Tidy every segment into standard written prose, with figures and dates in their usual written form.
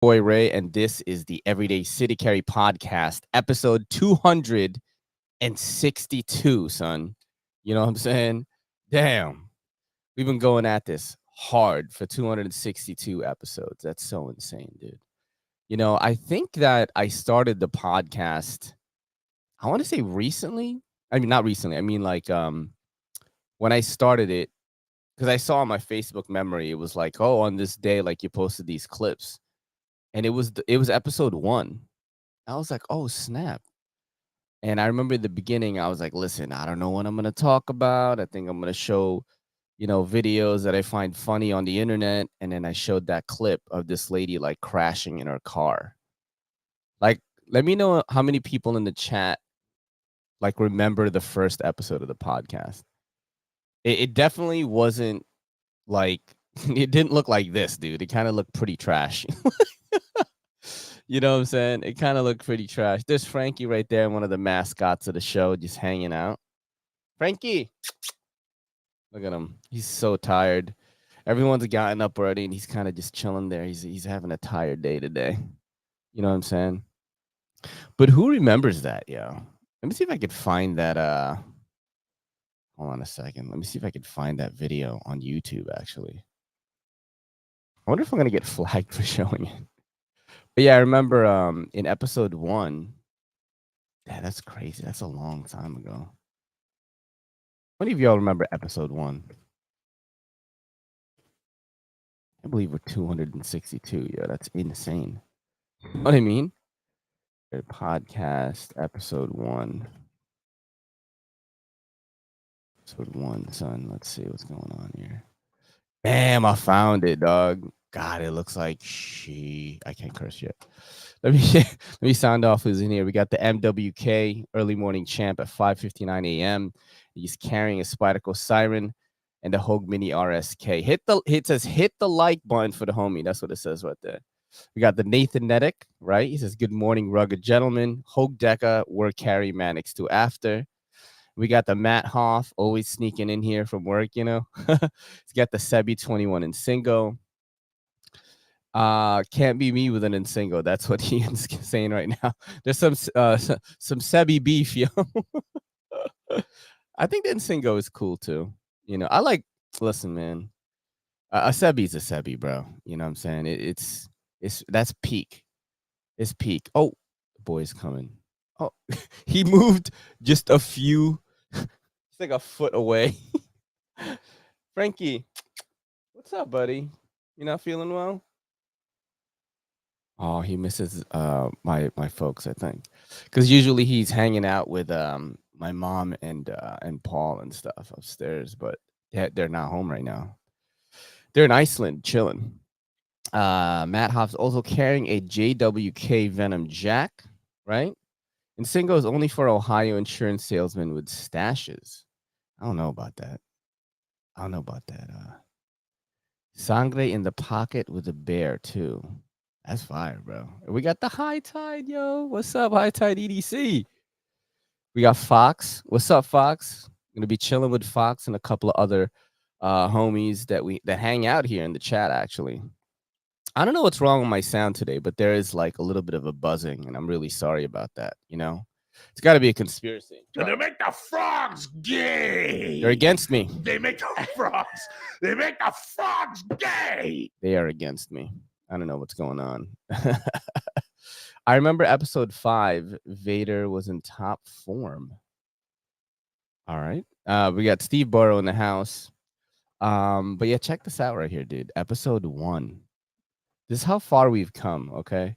Boy Ray, and this is the Everyday City Carry podcast, episode 262, son. You know what I'm saying? Damn. We've been going at this hard for 262 episodes. That's so insane, dude. You know, I think that I started the podcast, I want to say recently. I mean, not recently. I mean, like, when I started it, because I saw on my Facebook memory, it was like, oh, on this day, like, you posted these clips. And it was episode 1. I was like, "Oh, snap." And I remember in the beginning, I was like, "Listen, I don't know what I'm gonna talk about. I think I'm gonna show, videos that I find funny on the internet." And then I showed that clip of this lady, like, crashing in her car. Like, let me know how many people in the chat, like, remember the first episode of the podcast. It definitely wasn't, like it didn't look like this, dude. It kinda looked pretty trash. You know what I'm saying? It kind of looked pretty trash. There's Frankie right there, one of the mascots of the show, just hanging out. Frankie, look at him. He's so tired. Everyone's gotten up already, and he's kind of just chilling there. He's having a tired day today. You know what I'm saying? But who remembers that, yo? Let me see if I could find that. Hold on a second. Let me see if I could find that video on YouTube. Actually, I wonder if I'm gonna get flagged for showing it. But yeah, I remember in episode 1. Yeah, that's crazy. That's a long time ago. How many of y'all remember episode 1? I believe we're 262. Yeah, that's insane. You know what I mean? Podcast episode 1. Episode 1, son. Let's see what's going on here. Damn, I found it, dog. God, it looks like I can't curse yet. Let me sound off who's in here. We got the MWK early morning champ at 5:59 a.m. He's carrying a Spyderco Siren and the Hogue Mini RSK. It says hit the like button for the homie. That's what it says right there. We got the Nathan Nedick, right? He says, good morning, rugged gentlemen. Hogue Deca, work carry Mannix to after. We got the Matt Hoff, always sneaking in here from work, you know. He's got the Sebi 21 and Singo. Can't be me with an Nsingo. That's what Ian's saying right now. There's some Sebi beef, yo. I think the Nsingo is cool too. You know, listen, man. A Sebi's a Sebi, bro. You know what I'm saying? It's that's peak. It's peak. Oh, the boy's coming. Oh, he moved just a few. It's like a foot away. Frankie, what's up, buddy? You not feeling well? Oh, he misses my folks, I think, because usually he's hanging out with my mom and Paul and stuff upstairs, but they're not home right now. They're in Iceland chilling. Matt Hoff's also carrying a JWK Venom Jack, right? And Singo is only for Ohio insurance salesmen with stashes. I don't know about that. Sangre in the pocket with a bear too. That's fire, bro. We got the High Tide, yo. What's up, High Tide EDC? We got Fox. What's up, Fox? Gonna be chilling with Fox and a couple of other homies that hang out here in the chat, actually. I don't know what's wrong with my sound today, but there is like a little bit of a buzzing, and I'm really sorry about that, you know? It's got to be a conspiracy. So they make the frogs gay. They're against me. They make the frogs. They make the frogs gay. They are against me. I don't know what's going on. I remember episode 5, Vader was in top form. All right. We got Steve Burrow in the house. But yeah, check this out right here, dude. Episode 1. This is how far we've come, okay?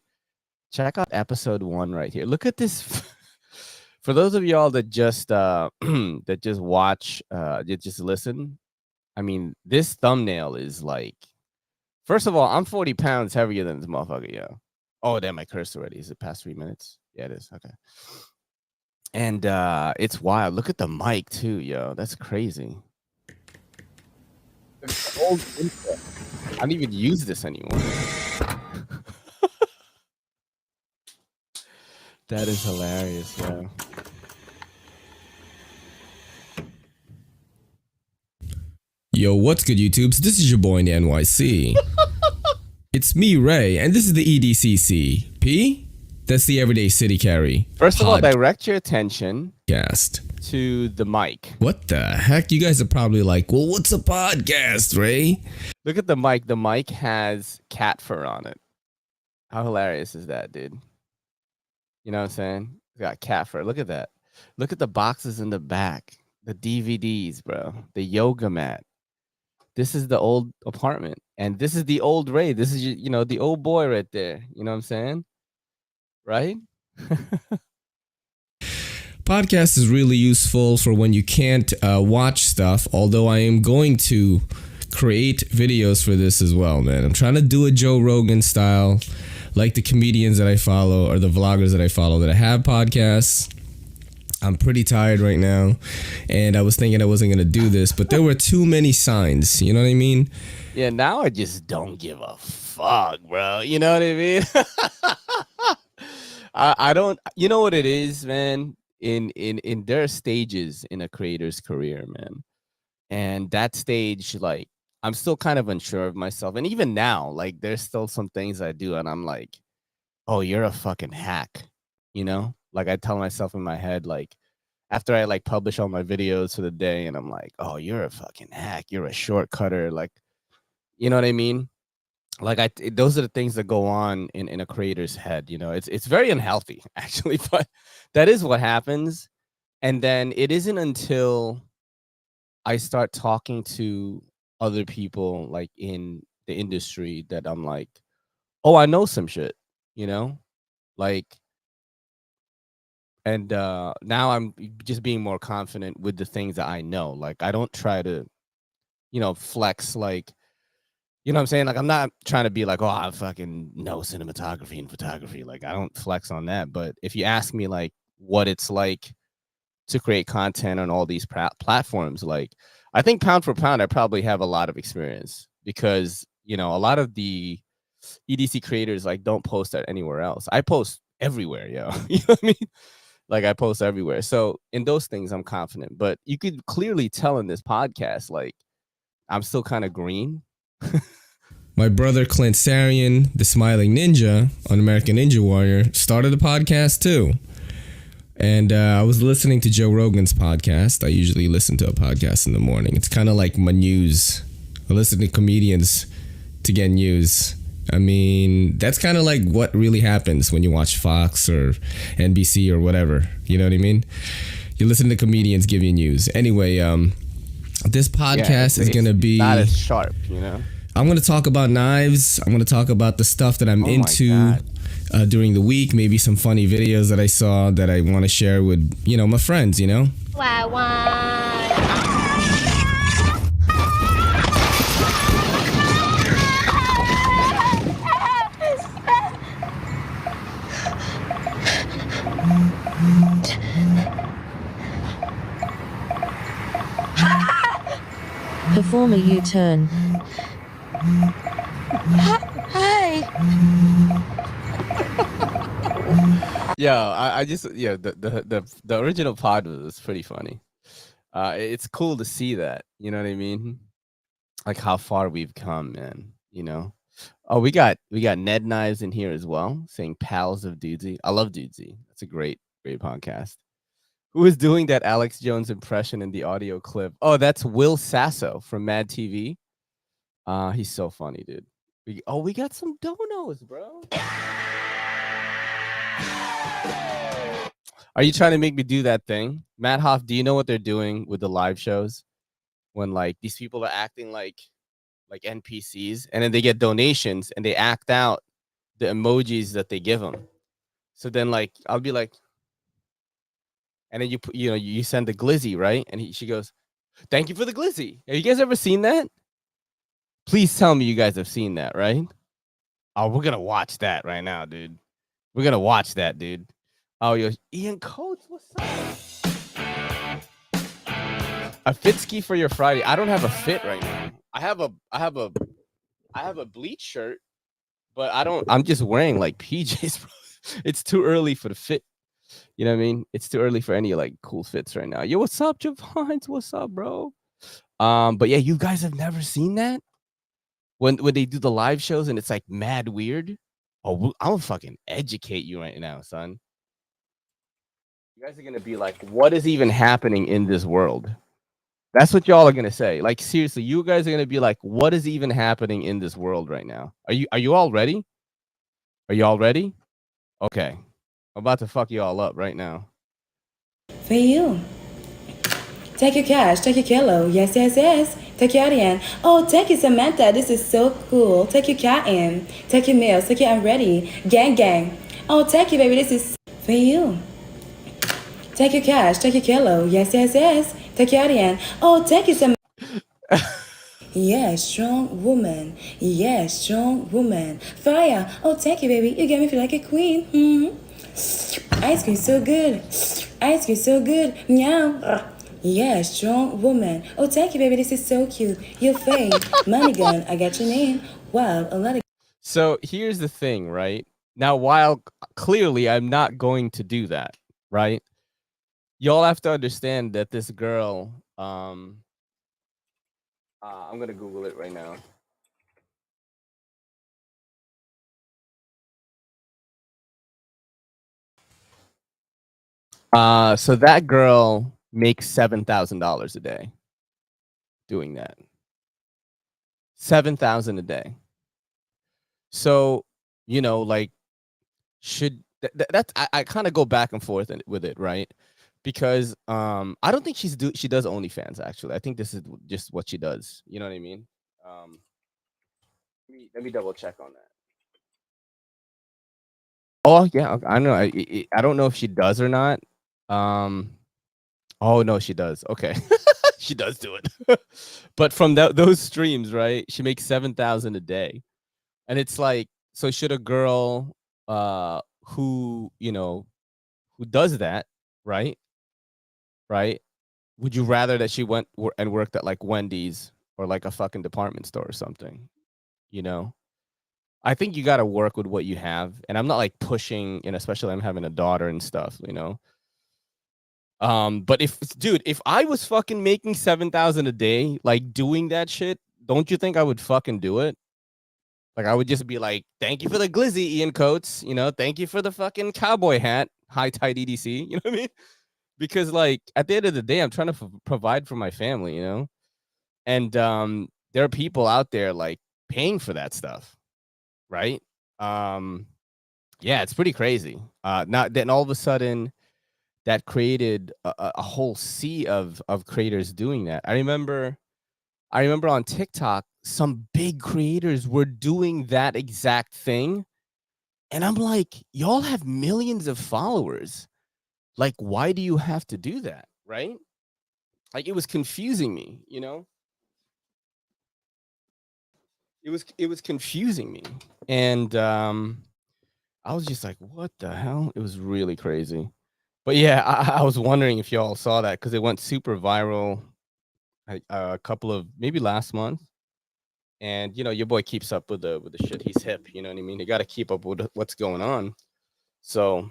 Check out episode 1 right here. Look at this. For those of y'all that just that just watch, just listen, I mean, this thumbnail is like, first of all, I'm 40 pounds heavier than this motherfucker, yo. Oh, damn, I cursed already. Is it past 3 minutes? Yeah, it is. Okay. And it's wild. Look at the mic too, yo. That's crazy. I don't even use this anymore. That is hilarious, yo. Yo, what's good, YouTubes? This is your boy in the NYC. It's me, Ray, and this is the EDCC. P? That's the Everyday City Carry. First of all, direct your attention Podcast. to the mic. What the heck? You guys are probably like, well, what's a podcast, Ray? Look at the mic. The mic has cat fur on it. How hilarious is that, dude? You know what I'm saying? It's got cat fur. Look at that. Look at the boxes in the back. The DVDs, bro. The yoga mat. This is the old apartment. And this is the old Ray. This is, the old boy right there. You know what I'm saying? Right? Podcast is really useful for when you can't watch stuff, although I am going to create videos for this as well, man. I'm trying to do a Joe Rogan style, like the comedians that I follow or the vloggers that I follow that have podcasts. I'm pretty tired right now, and I was thinking I wasn't going to do this, but there were too many signs, you know what I mean? Yeah, now I just don't give a fuck, bro. You know what I mean? I don't, you know what it is, man? In there are stages in a creator's career, man. And that stage, like, I'm still kind of unsure of myself. And even now, like, there's still some things I do, and I'm like, oh, you're a fucking hack, you know? Like, I tell myself in my head, like, after I, like, publish all my videos for the day, and I'm like, oh, you're a fucking hack. You're a shortcutter. Like, you know what I mean? Like, those are the things that go on in a creator's head, you know? It's very unhealthy, actually, but that is what happens. And then it isn't until I start talking to other people, like, in the industry that I'm like, oh, I know some shit, you know? Like, and now I'm just being more confident with the things that I know. Like, I don't try to, flex, like, you know what I'm saying? Like, I'm not trying to be like, oh, I fucking know cinematography and photography. Like, I don't flex on that. But if you ask me, like, what it's like to create content on all these platforms, like, I think pound for pound, I probably have a lot of experience because, a lot of the EDC creators, like, don't post that anywhere else. I post everywhere, yo. You know what I mean? Like, I post everywhere. So in those things, I'm confident. But you could clearly tell in this podcast, like, I'm still kind of green. My brother Clint Sarion, the Smiling Ninja on American Ninja Warrior, started a podcast too. And I was listening to Joe Rogan's podcast. I usually listen to a podcast in the morning. It's kind of like my news. I listen to comedians to get news. I mean, that's kind of like what really happens when you watch Fox or NBC or whatever. You know what I mean? You listen to comedians give you news. Anyway, this podcast is going to be not as sharp, you know? I'm going to talk about knives. I'm going to talk about the stuff that I'm into during the week. Maybe some funny videos that I saw that I want to share with, my friends, Perform a U-turn. Hi. I just the original pod was pretty funny. It's cool to see that, you know what I mean? Like how far we've come, man. Oh, we got Ned Knives in here as well, saying pals of Dudesy. I love Dudesy. That's a great podcast. Who is doing that Alex Jones impression in the audio clip? Oh, that's Will Sasso from Mad TV. He's so funny, dude. We got some donos, bro. Are you trying to make me do that thing? Matt Hoff, do you know what they're doing with the live shows? When, like, these people are acting like NPCs, and then they get donations, and they act out the emojis that they give them. So then, like, I'll be like, and then you send the glizzy, right? And she goes, "Thank you for the glizzy." Have you guys ever seen that? Please tell me you guys have seen that, right? Oh, we're gonna watch that right now, dude. We're gonna watch that, dude. Oh, yo, Ian Coates, what's up? A fit ski for your Friday. I don't have a fit right now. I have a bleach shirt, but I'm just wearing like PJs, bro. It's too early for the fit. You know what I mean? It's too early for any like cool fits right now. Yo, what's up, Javons? What's up, bro? But yeah, you guys have never seen that? when they do the live shows and it's like mad weird. Oh, I'm gonna fucking educate you right now, son. You guys are gonna be like, what is even happening in this world? That's what y'all are gonna say. Like, seriously, you guys are gonna be like, what is even happening in this world right now? Are you all ready? Are you all ready? Okay. I'm about to fuck you all up right now. For you. Take your cash, take your kilo. Yes, yes, yes. Take your in. Oh, thank you, Samantha. This is so cool. Take your cat in. Take your meals. Take your I'm ready. Gang, gang. Oh, thank you, baby. This is for you. Take your cash, take your kilo. Yes, yes, yes. Take your in. Oh, thank you, Samantha. Yeah, strong woman. Yeah, strong woman. Fire. Oh, thank you, baby. You get me feel like a queen. Ice cream so good. Ice cream so good. Meow. Yeah, strong woman. Oh, thank you, baby. This is so cute. You're fame. Money gun. I got your name. Wow, a lot of. So here's the thing, right? Now, while clearly I'm not going to do that, right? Y'all have to understand that this girl, I'm gonna Google it right now. So that girl makes $7,000 a day doing that. 7,000 a day. So, you know, like, should that's I kind of go back and forth with it, right? Because I don't think she does OnlyFans actually. I think this is just what she does. You know what I mean? Um, let me double check on that. Oh yeah, I know. I don't know if she does or not. Oh no, she does. Okay, she does do it. But from those streams, right? She makes 7,000 a day, and it's like, so should a girl, who who does that, right? Right? Would you rather that she went and worked at like Wendy's or like a fucking department store or something? You know, I think you got to work with what you have, and I'm not like pushing, and especially I'm having a daughter and stuff, you know. But if I was fucking making 7,000 a day, like doing that shit, don't you think I would fucking do it? Like I would just be like, thank you for the glizzy, Ian Coates. You know, thank you for the fucking cowboy hat, high tide EDC. You know what I mean? Because like at the end of the day, I'm trying to provide for my family, you know, and there are people out there like paying for that stuff, right? Yeah, it's pretty crazy. Not then all of a sudden that created a whole sea of creators doing that. I remember on TikTok, some big creators were doing that exact thing. And I'm like, y'all have millions of followers. Like, why do you have to do that? Right? Like, it was confusing me, you know? It was confusing me. And I was just like, what the hell? It was really crazy. But yeah, I was wondering if y'all saw that because it went super viral a couple of maybe last month. And you know, your boy keeps up with the shit. He's hip, you know what I mean? You got to keep up with what's going on. So,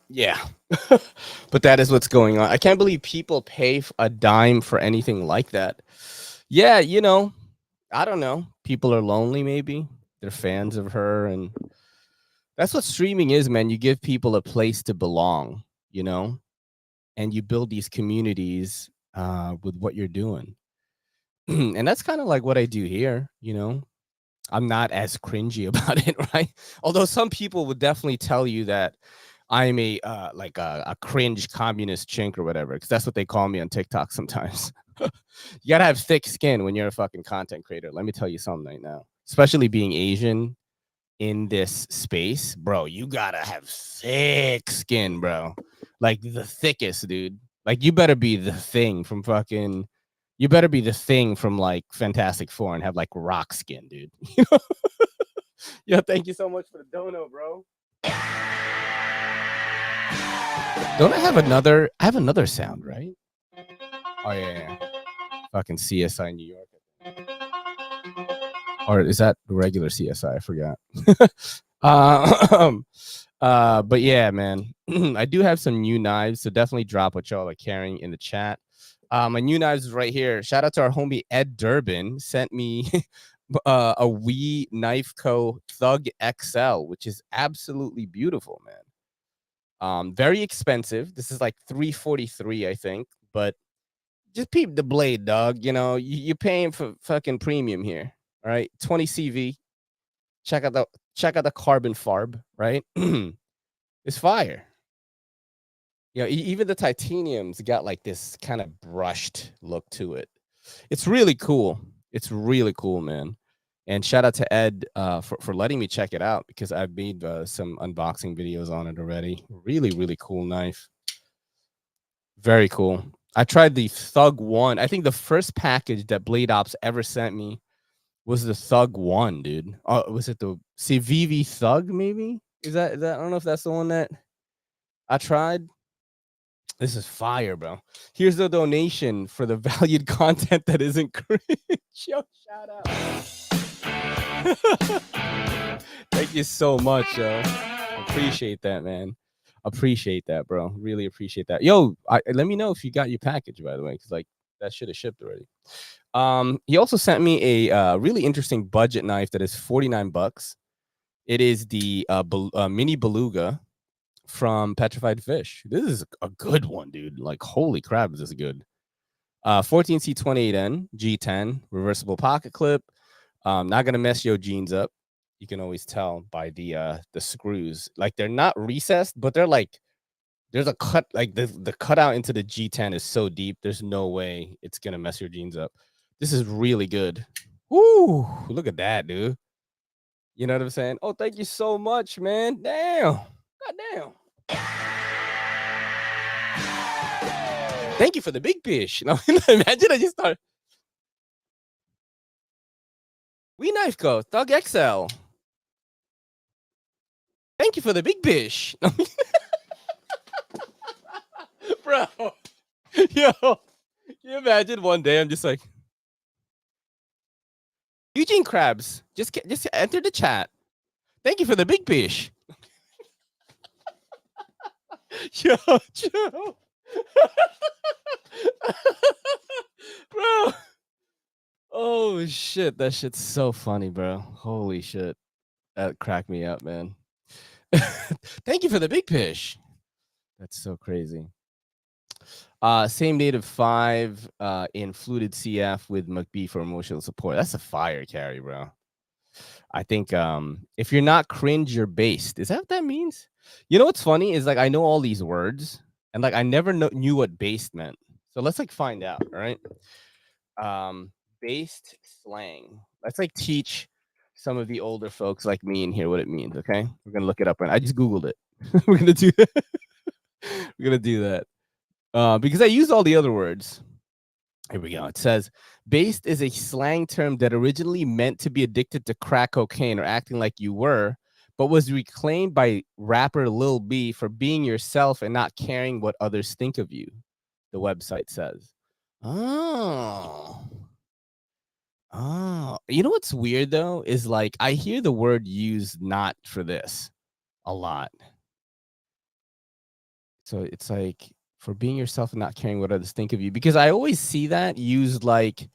yeah. But that is what's going on. I can't believe people pay a dime for anything like that. Yeah, you know, I don't know. People are lonely, maybe. They're fans of her, and that's what streaming is, man. You give people a place to belong, you know, and you build these communities with what you're doing. And that's kind of like what I do here, you know. I'm not as cringy about it, right? Although some people would definitely tell you that I'm a like a cringe communist chink or whatever, because that's what they call me on TikTok sometimes. You gotta have thick skin when you're a fucking content creator. Let me tell you something right now, especially being Asian in this space, bro. You gotta have thick skin, bro. Like the thickest, dude. Like you better be the thing from fucking. You better be the thing from like Fantastic Four and have like rock skin, dude. You know? Yo, thank you so much for the dono, bro. Don't I have another? I have another sound, right? Oh yeah. Fucking CSI New York. Or is that the regular CSI? I forgot. But yeah, man. I do have some new knives, so definitely drop what y'all are carrying in the chat. My new knives is right here. Shout out to our homie Ed Durbin. Sent me a Wee Knife Co. Thug XL, which is absolutely beautiful, man. Very expensive. This is like $343, I think, but just peep the blade, dog. You know, you're paying for fucking premium here. All right, 20 CV. Check out the carbon farb, right? It's fire. You know, even the titanium's got like this kind of brushed look to it. It's really cool. It's really cool, man. And shout out to Ed for letting me check it out, because I've made some unboxing videos on it already. Really, really cool knife. Very cool. I tried the Thug 1. I think the first package that Blade Ops ever sent me was the Thug 1, dude. Oh, was it the Civivi Thug, maybe? Is that I don't know if that's the one that I tried. This is fire, bro. Here's the donation for the valued content that isn't cringe. Yo, shout out. Thank you so much, yo. Appreciate that, man. Appreciate that, bro. Really appreciate that. Yo, let me know if you got your package, by the way, because like that should have shipped already. He also sent me a really interesting budget knife that is $49. It is the mini beluga from Petrified Fish. This is a good one, dude. Like, holy crap, is this good? 14C28N G10 reversible pocket clip. Not gonna mess your jeans up. You can always tell by the screws. Like, they're not recessed, but they're like, there's a cut. Like the cutout into the G10 is so deep. There's no way it's gonna mess your jeans up. This is really good. Woo! Look at that, dude. You know what I'm saying? Oh, thank you so much, man. Damn. God damn. Thank you for the big fish. No, imagine I just started. We Knife Co. Thug XL. Thank you for the big fish. Bro. Yo. Can you imagine one day I'm just like, Eugene Krabs, just enter the chat. Thank you for the big fish. Yo, Joe. Bro. Oh shit, that shit's so funny, bro. Holy shit. That cracked me up, man. Thank you for the big fish. That's so crazy. Same native 5 in fluted CF with McBee for emotional support. That's a fire carry, bro. I think if you're not cringe, you're based. Is that what that means? You know what's funny is like I know all these words and like I never knew what based meant. So let's like find out, all right? Based slang. Let's like teach some of the older folks like me in here what it means, okay? We're gonna look it up, and I just Googled it. We're gonna do that. We're gonna do that. Because I used all the other words. Here we go. It says, based is a slang term that originally meant to be addicted to crack cocaine or acting like you were, but was reclaimed by rapper Lil B for being yourself and not caring what others think of you, the website says. Oh. You know what's weird, though, is like I hear the word used not for this a lot. So it's like for being yourself and not caring what others think of you, because I always see that used like,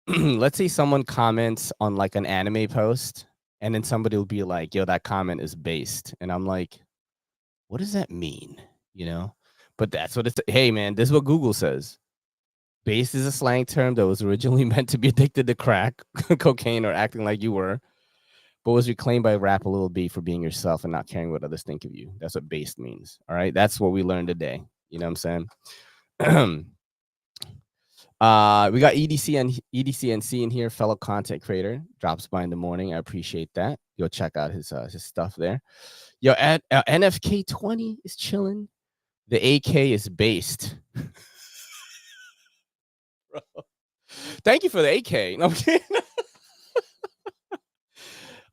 let's say someone comments on like an anime post and then somebody will be like, yo, that comment is based. And I'm like, what does that mean? You know, but that's what it's. Hey, man, this is what Google says. Based is a slang term that was originally meant to be addicted to crack, cocaine, or acting like you were, but was reclaimed by Rap a Little B for being yourself and not caring what others think of you. That's what based means. All right. That's what we learned today. You know what I'm saying? We got EDCNC in here, fellow content creator, drops by in the morning. I appreciate that. Go check out his stuff there. Yo, at NFK20 is chilling. The AK is based. Thank you for the AK. No, I'm kidding.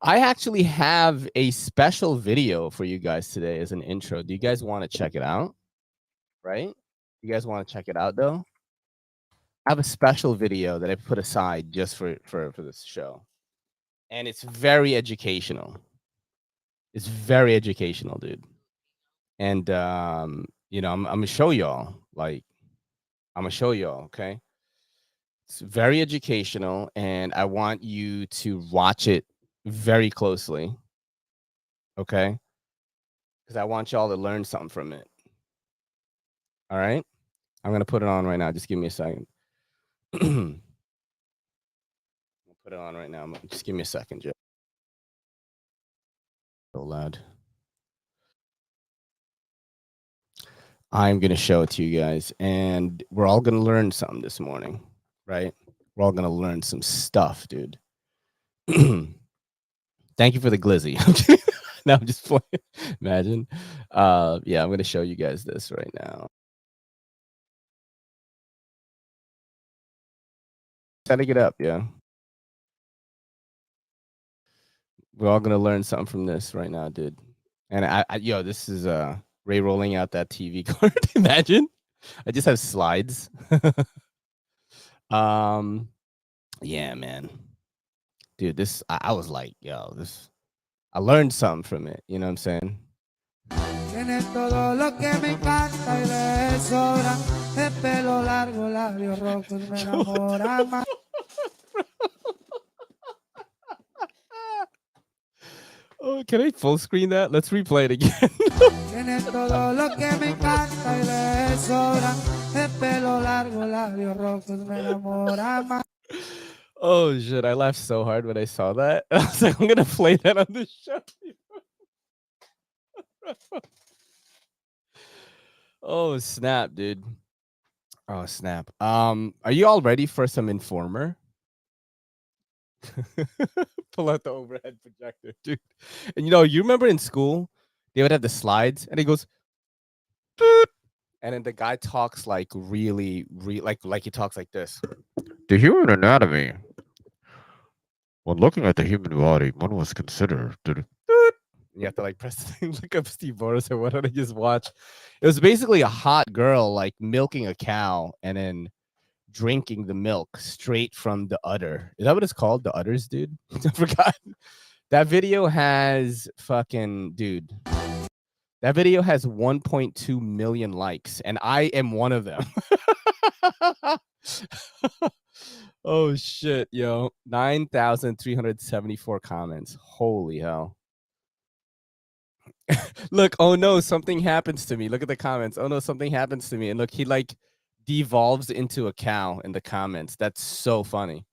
I actually have a special video for you guys today as an intro. Do you guys want to check it out? Right? You guys want to check it out though? I have a special video that I put aside just for this show. And it's very educational. It's very educational, dude. And you know, I'm gonna show y'all like I'm gonna show y'all, okay? It's very educational, and I want you to watch it very closely, okay? Because I want y'all to learn something from it. All right? I'm gonna put it on right now. Just give me a second. I'll put it on right now. Just give me a second, Joe. So loud. I'm gonna show it to you guys, and we're all gonna learn something this morning, right? We're all gonna learn some stuff, dude. Thank you for the glizzy. No, I'm just playing. Imagine. Yeah, I'm gonna show you guys this right now. Setting it up, yeah. We're all gonna learn something from this right now, dude. And yo, this is Ray rolling out that TV card. Imagine. I just have slides. Yeah, man. Dude, this I was like, yo, this I learned something from it. You know what I'm saying? Tiene todo lo que me encanta y de sobra. De pelo largo, labios rojos, me enamora más. Oh, can I full screen that? Let's replay it again. Tiene todo lo que me encanta y de sobra. De pelo largo, labios rojos, me enamora más. Oh shit, I laughed so hard when I saw that. I was like, I'm gonna play that on the show. Oh snap, dude. Oh snap. Are you all ready for some Informer? Pull out the overhead projector, dude. And you remember in school, they would have the slides, and it goes, "Doot," and then the guy talks like really, like he talks like this. The human anatomy. When looking at the human body, one must consider. You have to like press look up Steve Boris or what did I just watch? It was basically a hot girl like milking a cow and then drinking the milk straight from the udder. Is that what it's called? The udders, dude? I forgot. That video has dude. That video has 1.2 million likes, and I am one of them. Oh shit, yo. 9,374 comments. Holy hell. Look, oh no, something happens to me. Look at the comments. Oh no, something happens to me. And look, he like devolves into a cow in the comments. That's so funny.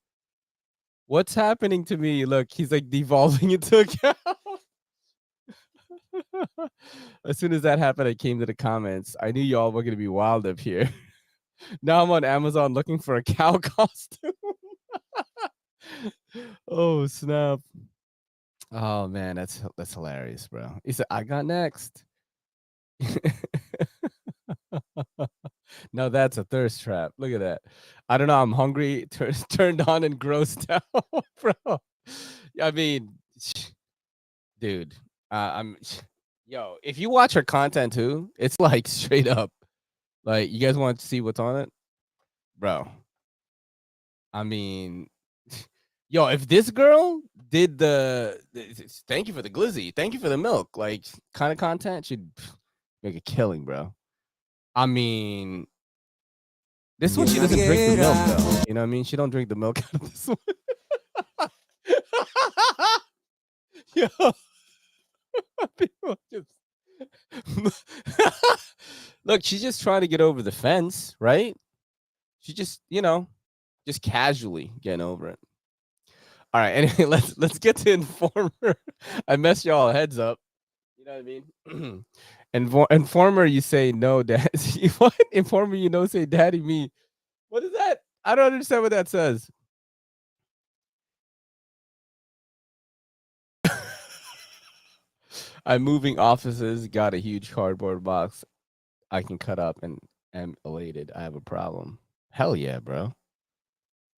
What's happening to me? Look, he's like devolving into a cow. As soon as that happened, I came to the comments. I knew y'all were gonna be wild up here. Now I'm on Amazon looking for a cow costume. Oh snap. Oh man, that's hilarious, bro. He said, I got next. No, that's a thirst trap. Look at that. I don't know. I'm hungry, turned on and grossed out, bro. I mean, dude, I'm yo. If you watch her content too, it's like straight up. Like, you guys want to see what's on it, bro? I mean, yo, if this girl did thank you for the glizzy, thank you for the milk, like kind of content, she'd make a killing, bro. I mean, this one she doesn't drink the milk though. You know what I mean? She don't drink the milk out of this one. Yo, people just look. She's just trying to get over the fence, right? She just, just casually getting over it. All right. Anyway, let's get to Informer. I messed y'all heads up. You know what I mean? Informer, you say no, dad. What? Informer, say daddy me. What is that? I don't understand what that says. I'm moving offices, got a huge cardboard box I can cut up and am elated. I have a problem. Hell yeah, bro.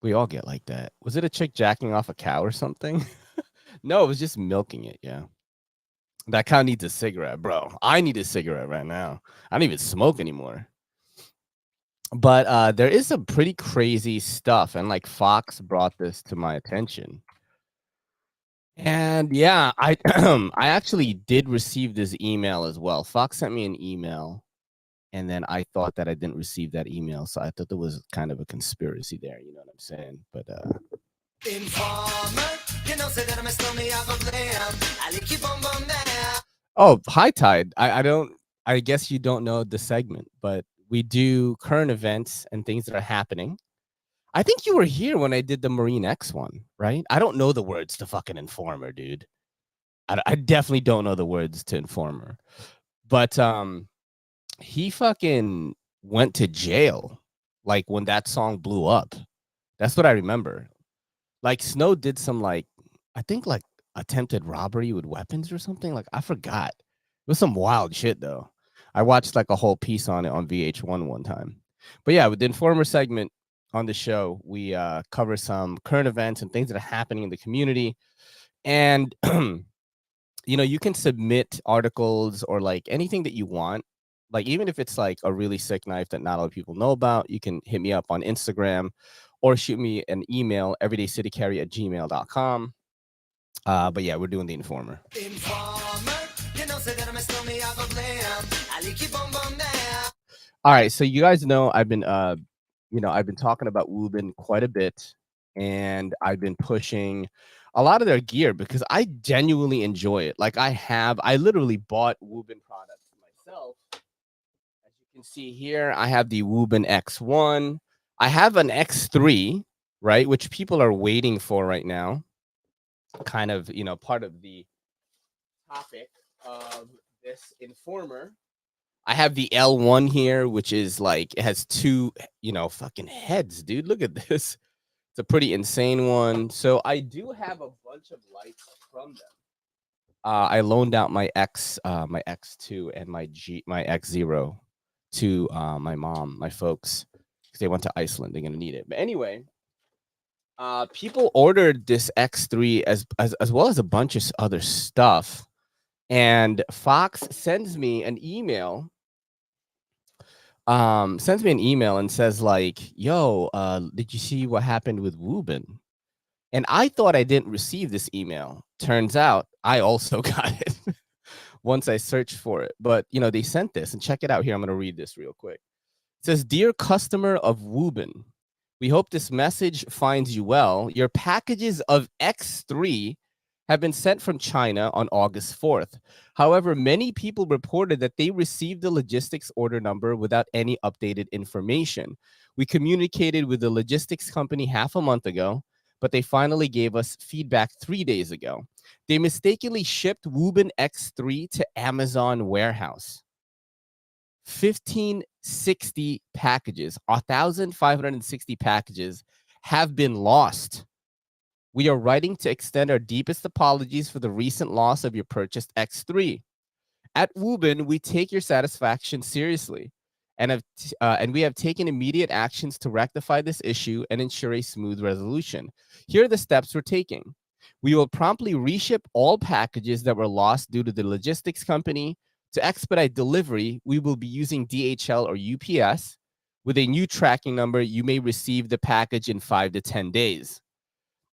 We all get like that. Was it a chick jacking off a cow or something? No, it was just milking it, yeah. That cow needs a cigarette, bro. I need a cigarette right now. I don't even smoke anymore. But there is some pretty crazy stuff, and like Fox brought this to my attention. And yeah, I I actually did receive this email as well. Fox sent me an email, and then I thought that I didn't receive that email, so I thought there was kind of a conspiracy there. You know what I'm saying? But oh, High Tide. I don't. I guess you don't know the segment, but we do current events and things that are happening. I think you were here when I did the Marine X one, right? I don't know the words to fucking Informer, dude. I definitely don't know the words to Informer, but he fucking went to jail, like when that song blew up. That's what I remember. Like Snow did some like, I think like attempted robbery with weapons or something. Like I forgot. It was some wild shit though. I watched like a whole piece on it on VH1 one time. But yeah, with the Informer segment on the show, we cover some current events and things that are happening in the community. And you know, you can submit articles or like anything that you want. Like even if it's like a really sick knife that not a lot of people know about, you can hit me up on Instagram or shoot me an email, everydaycitycarry@gmail.com. But yeah, we're doing the Informer. All right, so you guys know I've been I've been talking about Woobin quite a bit, and I've been pushing a lot of their gear because I genuinely enjoy it. Like I literally bought Woobin products myself. As you can see here, I have the Woobin X1. I have an X3, right, which people are waiting for right now. Kind of, part of the topic of this Informer. I have the L1 here, which is like, it has two, fucking heads, dude. Look at this. It's a pretty insane one. So I do have a bunch of lights from them. I loaned out my my X2 and my X0 to my mom, my folks, because they went to Iceland. They're gonna need it. But anyway, people ordered this X3 as well as a bunch of other stuff, and Fox sends me an email. Sends me an email and says like, "Yo, did you see what happened with Woobin?" And I thought I didn't receive this email. Turns out I also got it once I searched for it. But they sent this, and check it out here. I'm gonna read this real quick. It says, "Dear customer of Woobin, we hope this message finds you well. Your packages of X3 have been sent from China on August 4th. However, many people reported that they received the logistics order number without any updated information. We communicated with the logistics company half a month ago, but they finally gave us feedback 3 days ago. They mistakenly shipped Woobin X3 to Amazon warehouse. 1,560 packages, 1,560 packages have been lost. We are writing to extend our deepest apologies for the recent loss of your purchased X3. At Woobin, we take your satisfaction seriously and we have taken immediate actions to rectify this issue and ensure a smooth resolution. Here are the steps we're taking. We will promptly reship all packages that were lost due to the logistics company. To expedite delivery, we will be using DHL or UPS. With a new tracking number, you may receive the package in 5 to 10 days.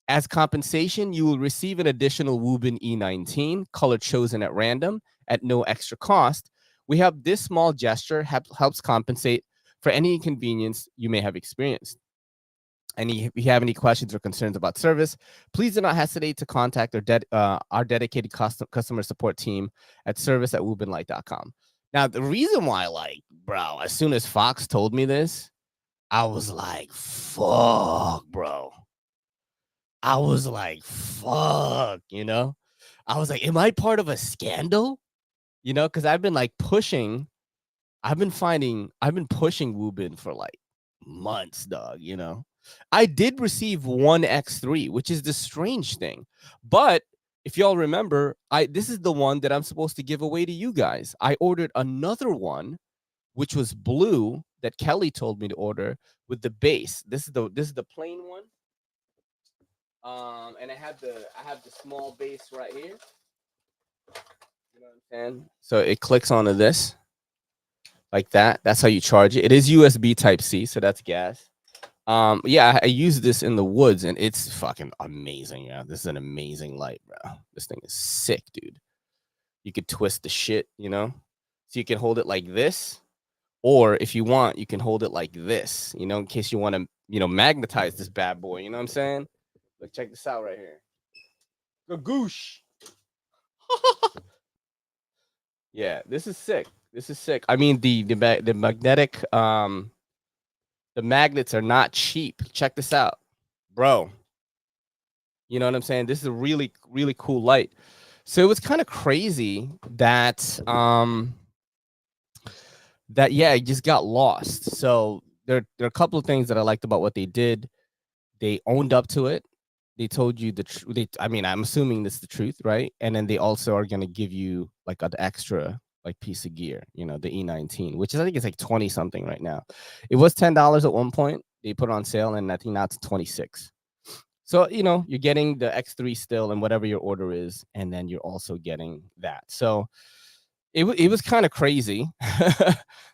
As compensation, you will receive an additional Woobin E19, color chosen at random, at no extra cost. We hope this small gesture helps compensate for any inconvenience you may have experienced. And if you have any questions or concerns about service, please do not hesitate to contact our dedicated customer support team at service@woobinlight.com. Now, the reason why, bro, as soon as Fox told me this, I was like, fuck, bro. I was like, fuck, I was like, am I part of a scandal? Because I've been pushing Woobin for like months, dog, I did receive one X3, which is the strange thing. But if y'all remember, this is the one that I'm supposed to give away to you guys. I ordered another one, which was blue, that Kelly told me to order with the base. This is the plain one. And I have the small base right here. You know what I'm saying? So it clicks onto this like that. That's how you charge it. It is USB Type-C, so that's gas. Yeah, I use this in the woods, and it's fucking amazing. Yeah, this is an amazing light, bro. This thing is sick, dude. You could twist the shit, so you can hold it like this, Or if you want, you can hold it like this, you know, in case you want to, you know, magnetize this bad boy. You know what I'm saying? Look, check this out right here. Gagoosh. Yeah, this is sick. This is sick. I mean, the magnetic the magnets are not cheap. Check this out, bro. You know what I'm saying? This is a really, really cool light. So it was kind of crazy that yeah, it just got lost. So there are a couple of things that I liked about what they did. They owned up to it. They told you the truth. I mean, I'm assuming this is the truth, right? And then they also are gonna give you like an extra like piece of gear, you know, the E19, which is I think it's like 20 something right now. It was $10 at one point. They put it on sale, and I think now it's 26. So, you know, you're getting the X3 still and whatever your order is, and then you're also getting that. So it was kind of crazy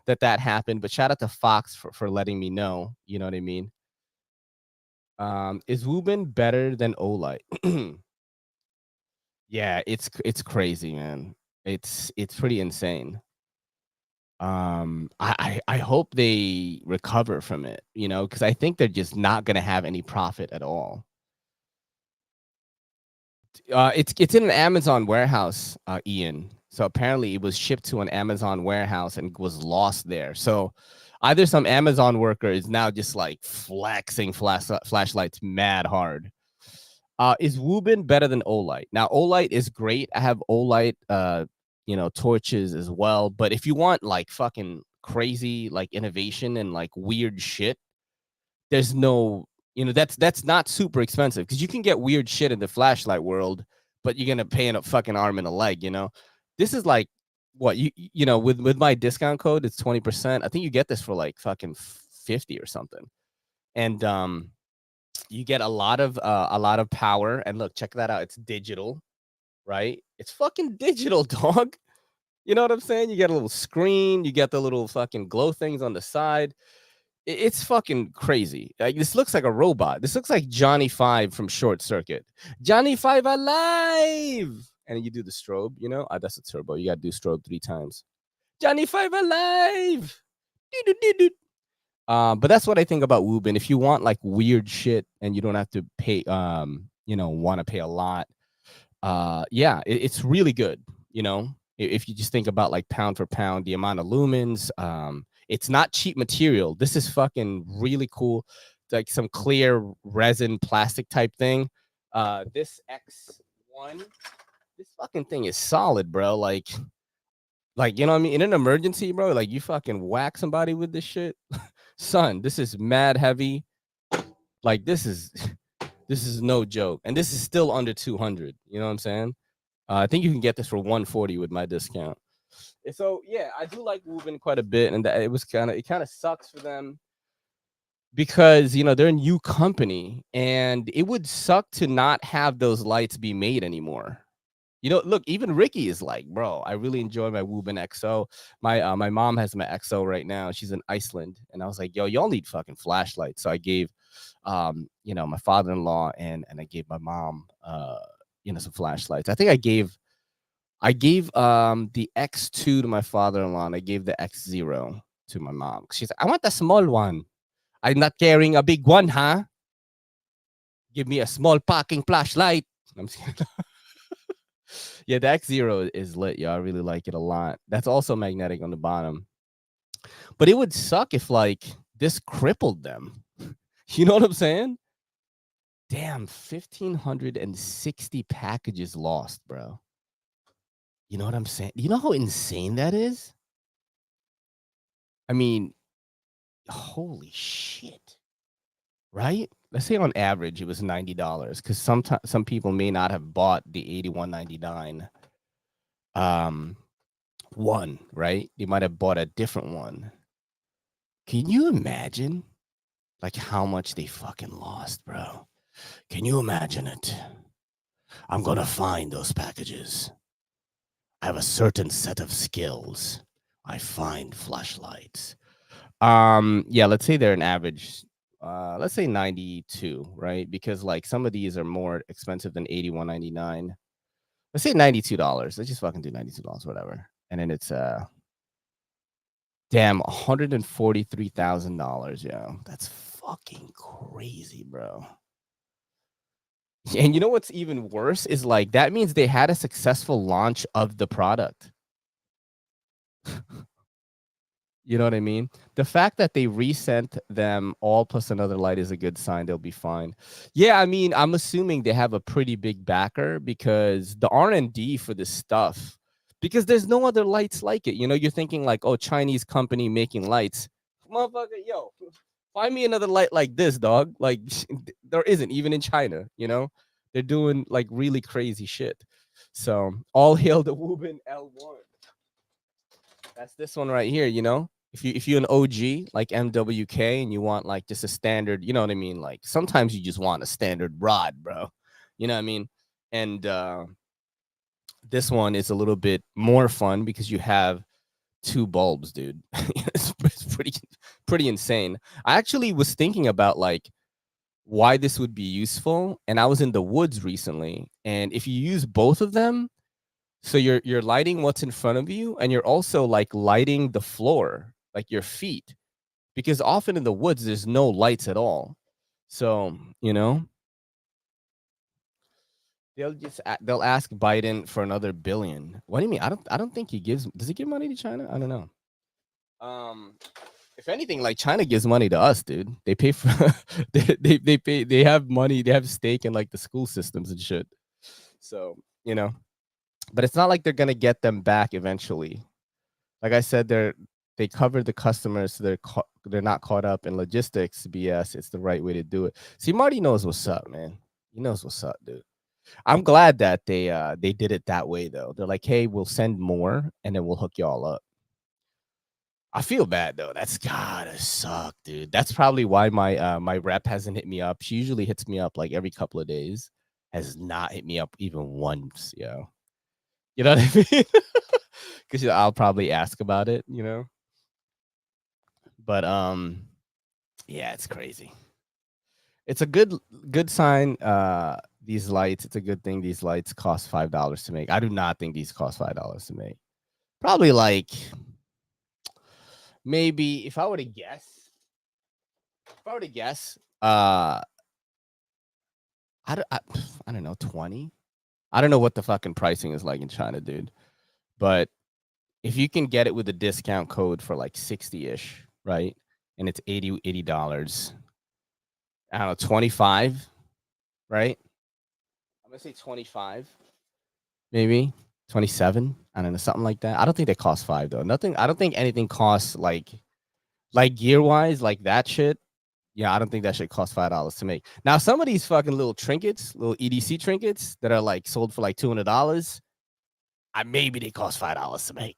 that happened, but shout out to Fox for letting me know, you know what I mean? Is Woobin better than Olight? Yeah, it's crazy, man. It's pretty insane. I hope they recover from it, you know, because I think they're just not gonna have any profit at all. It's in an Amazon warehouse, Ian. So apparently it was shipped to an Amazon warehouse and was lost there. So either some Amazon worker is now just like flexing flashlights mad hard. Is Woobin better than Olight? Now Olight is great. I have Olight, you know, torches as well. But if you want like fucking crazy like innovation and like weird shit, there's no, you know, that's not super expensive because you can get weird shit in the flashlight world, but you're gonna pay in a fucking arm and a leg, you know. This is like what you know, with my discount code, it's 20%. I think you get this for like fucking 50 or something. And you get a lot of power. And look, check that out. It's digital, right? It's fucking digital, dog. You know what I'm saying? You get a little screen, you get the little fucking glow things on the side. It's fucking crazy. Like, this looks like a robot. This looks like Johnny Five from Short Circuit. Johnny Five alive! And you do the strobe, you know? That's a turbo. You gotta do strobe 3 times. Johnny Five alive! But that's what I think about Woobin. If you want like weird shit and you don't have to pay, you know, want to pay a lot, yeah, it's really good. You know, if you just think about like pound for pound, the amount of lumens, it's not cheap material. This is fucking really cool. It's like some clear resin plastic type thing. This X1, this fucking thing is solid, bro. Like, you know what I mean? In an emergency, bro, like you fucking whack somebody with this shit. Son, this is mad heavy. Like, this is no joke. And this is still under 200. You know what I'm saying? I think you can get this for 140 with my discount. So yeah, I do like Woobin quite a bit, and that it kind of sucks for them because, you know, they're a new company, and it would suck to not have those lights be made anymore. You know, look, even Ricky is like, bro, I really enjoy my Woobin XO. My mom has my XO right now. She's in Iceland, and I was like, yo, y'all need fucking flashlights. So I gave, you know, my father-in-law and I gave my mom, you know, some flashlights. I think I gave the X2 to my father-in-law, and I gave the X0 to my mom. She's like, I want the small one. I'm not carrying a big one, huh? Give me a small parking flashlight. I'm yeah, the X0 is lit, yo. I really like it a lot. That's also magnetic on the bottom. But it would suck if like this crippled them. You know what I'm saying? Damn, 1,560 packages lost, bro. You know what I'm saying? You know how insane that is? I mean, holy shit. Right? Let's say on average it was $90 because some people may not have bought the $81.99 one, right? They might have bought a different one. Can you imagine like how much they fucking lost, bro? Can you imagine it? I'm gonna find those packages. I have a certain set of skills. I find flashlights. Yeah, let's say they're an average, let's say 92, right? Because like some of these are more expensive than $81.99. Let's say $92. Let's just fucking do $92, whatever. And then it's Damn, $143,000, yo. That's fucking crazy, bro. And you know what's even worse is like that means they had a successful launch of the product. You know what I mean? The fact that they resent them all plus another light is a good sign. They'll be fine. Yeah, I mean, I'm assuming they have a pretty big backer because the R&D for this stuff, because there's no other lights like it. You know, you're thinking like, oh, Chinese company making lights. Motherfucker, yo, find me another light like this, dog. Like, there isn't, even in China, you know? They're doing like really crazy shit. So, all hail the Wubin L1. That's this one right here, you know? If you're an OG like MWK and you want like just a standard, you know what I mean? Like sometimes you just want a standard rod, bro. You know what I mean? And this one is a little bit more fun because you have 2 bulbs, dude. it's pretty insane. I actually was thinking about like why this would be useful, and I was in the woods recently, and if you use both of them, so you're lighting what's in front of you, and you're also like lighting the floor, like your feet, because often in the woods there's no lights at all. So you know they'll ask Biden for another billion. What do you mean? I don't think he gives. Does he give money to China? I don't know. If anything, like China gives money to us, dude. They pay for they pay. They have money. They have stake in like the school systems and shit. So you know. But it's not like they're gonna get them back eventually. Like I said, they cover the customers, so they're not caught up in logistics BS. It's the right way to do it. See, Marty knows what's up, man. He knows what's up, dude. I'm glad that they did it that way though. They're like, hey, we'll send more and then we'll hook y'all up. I feel bad though. That's gotta suck, dude. That's probably why my rep hasn't hit me up. She usually hits me up like every couple of days. Has not hit me up even once, yo. You know what I mean? Because I'll probably ask about it, you know. But yeah, it's crazy. It's a good sign. These lights, it's a good thing. These lights cost $5 to make. I do not think these cost $5 to make. Probably like maybe if I were to guess, I don't know, 20. I don't know what the fucking pricing is like in China, dude. But if you can get it with a discount code for like 60-ish, right? And it's $80. I don't know, 25, right? I'm gonna say 25, maybe 27. I don't know, something like that. I don't think they cost 5 though. Nothing. I don't think anything costs like gear wise, like that shit. Yeah, I don't think that shit costs $5 to make. Now, some of these fucking little trinkets, little EDC trinkets that are like sold for like $200, maybe they cost $5 to make.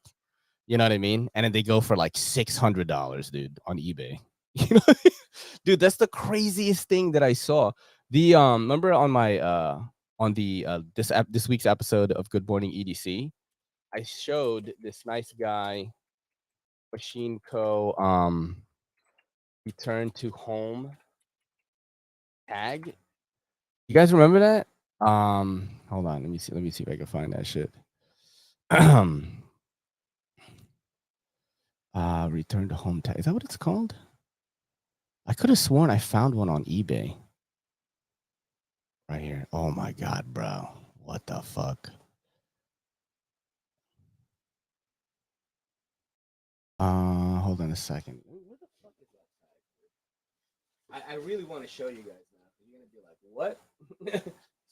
You know what I mean? And then they go for like $600, dude, on eBay. You know, dude, that's the craziest thing that I saw. The remember on my on the this week's episode of Good Morning EDC, I showed this nice guy, Machine Co. Return to home tag. You guys remember that? Hold on, let me see if I can find that shit. Return to home tag. Is that what it's called? I could have sworn I found one on eBay. Right here. Oh my god, bro. What the fuck? Hold on a second. Where the fuck is that tag? I really want to show you guys now. You're gonna be like, what?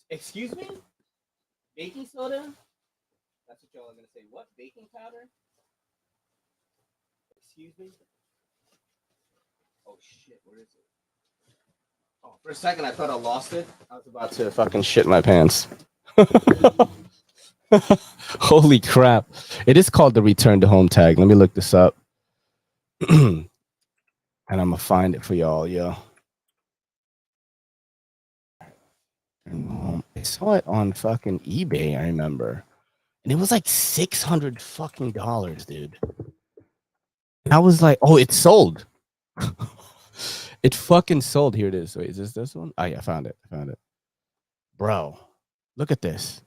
Excuse me? Baking soda? That's what y'all are gonna say. What? Baking powder? Excuse me? Oh shit, where is it? Oh, for a second I thought I lost it. I was about to fucking shit my pants. Holy crap. It is called the return to home tag. Let me look this up. And I'm gonna find it for y'all, yo. I saw it on fucking eBay, I remember. And it was like $600 fucking dollars, dude. And I was like, oh, it sold. It fucking sold. Here it is. Wait, is this one? Oh yeah, I found it. Bro, look at this.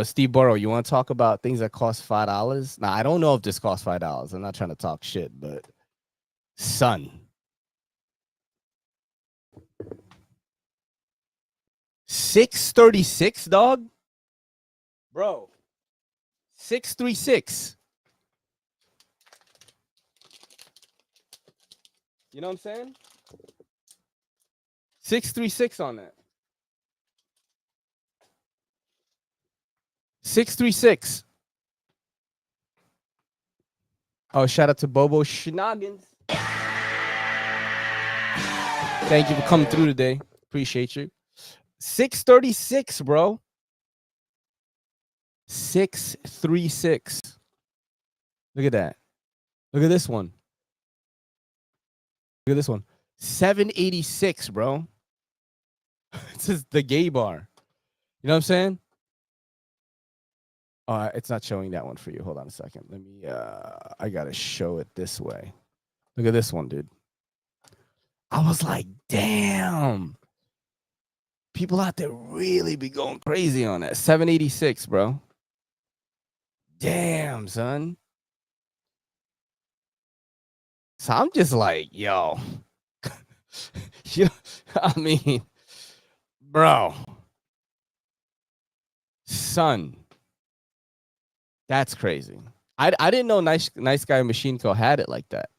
Steve Burrow, you want to talk about things that cost $5? Now, I don't know if this costs $5. I'm not trying to talk shit, but son. $636, dog. Bro. 636. You know what I'm saying? 636 on that. 636. Oh, shout out to Bobo Schnoggins. Thank you for coming through today. Appreciate you. 636, bro. 636. Look at that. Look at this one. Look at this one. 786, bro. This is the gay bar. You know what I'm saying? It's not showing that one for you. Hold on a second. Let me I gotta show it this way. Look at this one, dude. I was like, damn. People out there really be going crazy on that. 786, bro. Damn, son. So I'm just like, yo. I mean, bro. Son. That's crazy. I didn't know Nice Guy Machine Co had it like that.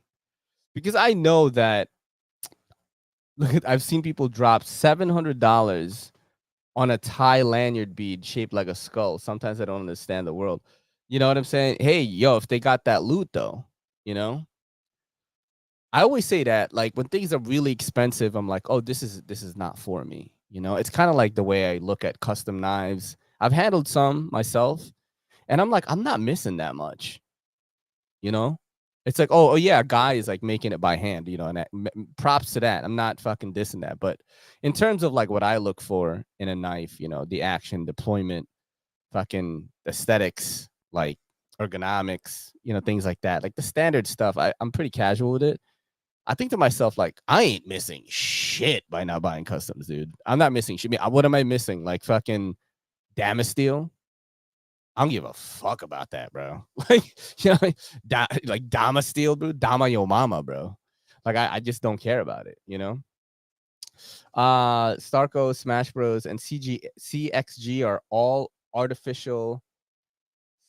Because I know that I've seen people drop $700 on a Thai lanyard bead shaped like a skull. Sometimes I don't understand the world. You know what I'm saying? Hey, yo, if they got that loot though, I always say that, like, when things are really expensive, I'm like, oh, this is not for me. It's kind of like the way I look at custom knives. I've handled some myself, and I'm like, I'm not missing that much. It's like, oh yeah, a guy is like making it by hand, and props to that. I'm not fucking dissing that. But in terms of like what I look for in a knife, the action, deployment, fucking aesthetics, like ergonomics, things like that, like the standard stuff, I'm pretty casual with it. I think to myself, like, I ain't missing shit by not buying customs, dude. I'm not missing shit. What am I missing? Like fucking Damasteel? I don't give a fuck about that, bro. Like, like Damasteel, bro. Dama yo mama, bro. Like, I just don't care about it, Starco, Smash Bros, and CXG are all artificial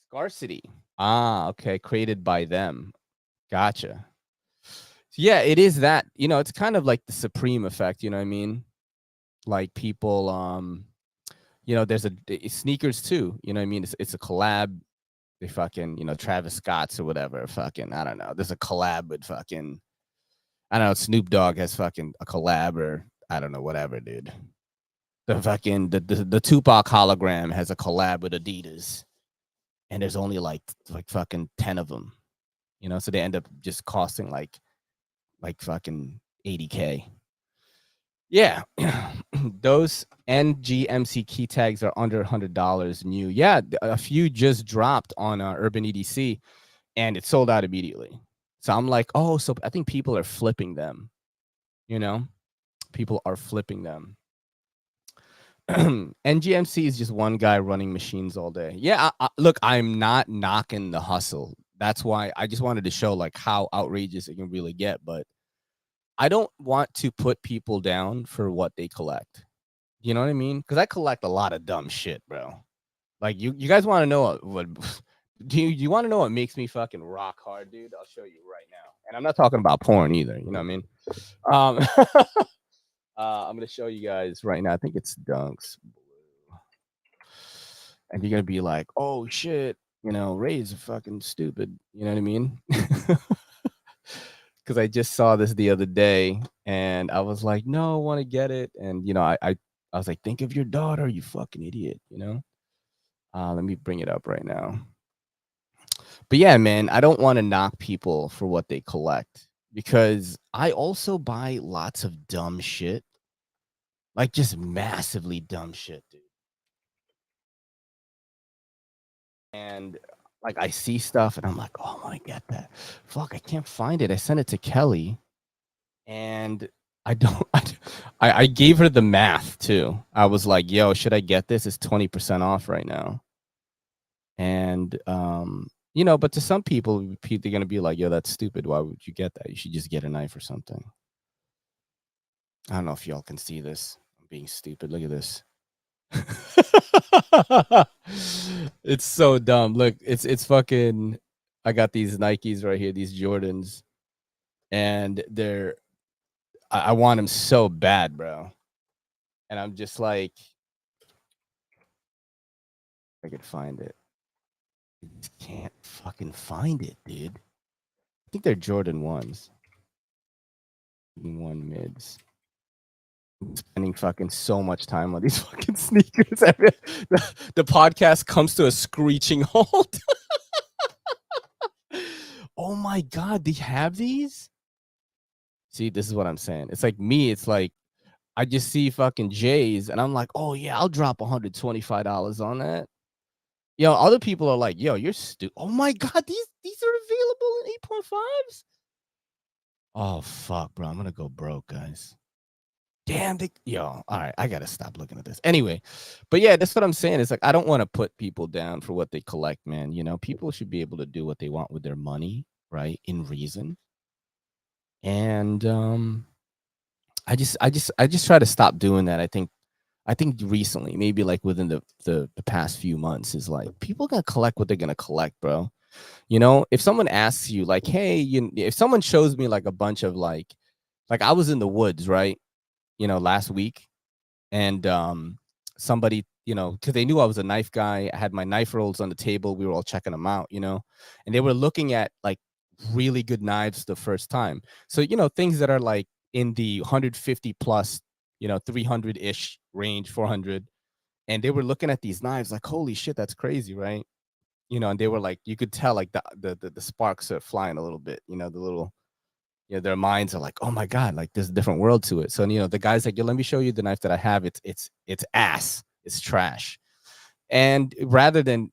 scarcity. Okay. Created by them. Gotcha. Yeah, it is that. It's kind of like the Supreme effect, you know what I mean? Like people, there's sneakers too, you know what I mean? It's a collab. They fucking, Travis Scott's or whatever. Fucking, I don't know. There's a collab with fucking, I don't know, Snoop Dogg has fucking a collab or I don't know, whatever, dude. The fucking, the Tupac hologram has a collab with Adidas. And there's only like fucking 10 of them, so they end up just costing like fucking 80K. Yeah. Those NGMC key tags are under $100 new. Yeah, a few just dropped on Urban EDC and it sold out immediately. So I'm like, oh, so I think people are flipping them. People are flipping them. NGMC is just one guy running machines all day. Yeah, look, I'm not knocking the hustle. That's why I just wanted to show like how outrageous it can really get. But I don't want to put people down for what they collect. You know what I mean? Because I collect a lot of dumb shit, bro. Like, you guys want to know what do you want to know what makes me fucking rock hard, dude? I'll show you right now. And I'm not talking about porn either. You know what I mean? I'm gonna show you guys right now. I think it's Dunks Blue. And you're gonna be like, oh shit, Ray's fucking stupid. You know what I mean? Because I just saw this the other day and I was like, no, I want to get it. And I was like, think of your daughter, you fucking idiot, let me bring it up right now. But yeah, man, I don't want to knock people for what they collect because I also buy lots of dumb shit. Like, just massively dumb shit, dude. And like, I see stuff and I'm like, oh, I want to get that. Fuck, I can't find it. I sent it to Kelly and I don't. I gave her the math too. I was like, "Yo, should I get this? It's 20% off right now." And but to some people, they're gonna be like, "Yo, that's stupid. Why would you get that? You should just get a knife or something." I don't know if y'all can see this. I'm being stupid. Look at this. It's so dumb. Look, it's fucking. I got these Nikes right here, these Jordans, and I want them so bad, bro. And I'm just like, I could find it. I just can't fucking find it, dude. I think they're Jordan 1s. 1 mids. I'm spending fucking so much time on these fucking sneakers. The podcast comes to a screeching halt. Oh my God, they have these? See, this is what I'm saying. It's like me, it's like I just see fucking J's and I'm like, oh yeah, I'll drop $125 on that. Yo, other people are like, yo, you're stupid. Oh my God, these are available in 8.5s? Oh fuck, bro. I'm gonna go broke, guys. Damn, all right, I gotta stop looking at this. Anyway, but yeah, that's what I'm saying. It's like I don't want to put people down for what they collect, man. People should be able to do what they want with their money, right? In reason. And I just try to stop doing that. I think recently, maybe like within the past few months, is like people gotta collect what they're gonna collect, bro. If someone asks you, like, hey, if someone shows me like a bunch of like I was in the woods, right? Last week, and somebody, because they knew I was a knife guy. I had my knife rolls on the table. We were all checking them out, and they were looking at like really good knives the first time. So, things that are like in the 150 plus, 300-ish range, 400. And they were looking at these knives like, holy shit, that's crazy, right? And they were like, you could tell like the sparks are flying a little bit, the little, their minds are like, oh my God, like there's a different world to it. So, the guy's like, yo, let me show you the knife that I have. It's ass. It's trash. And rather than,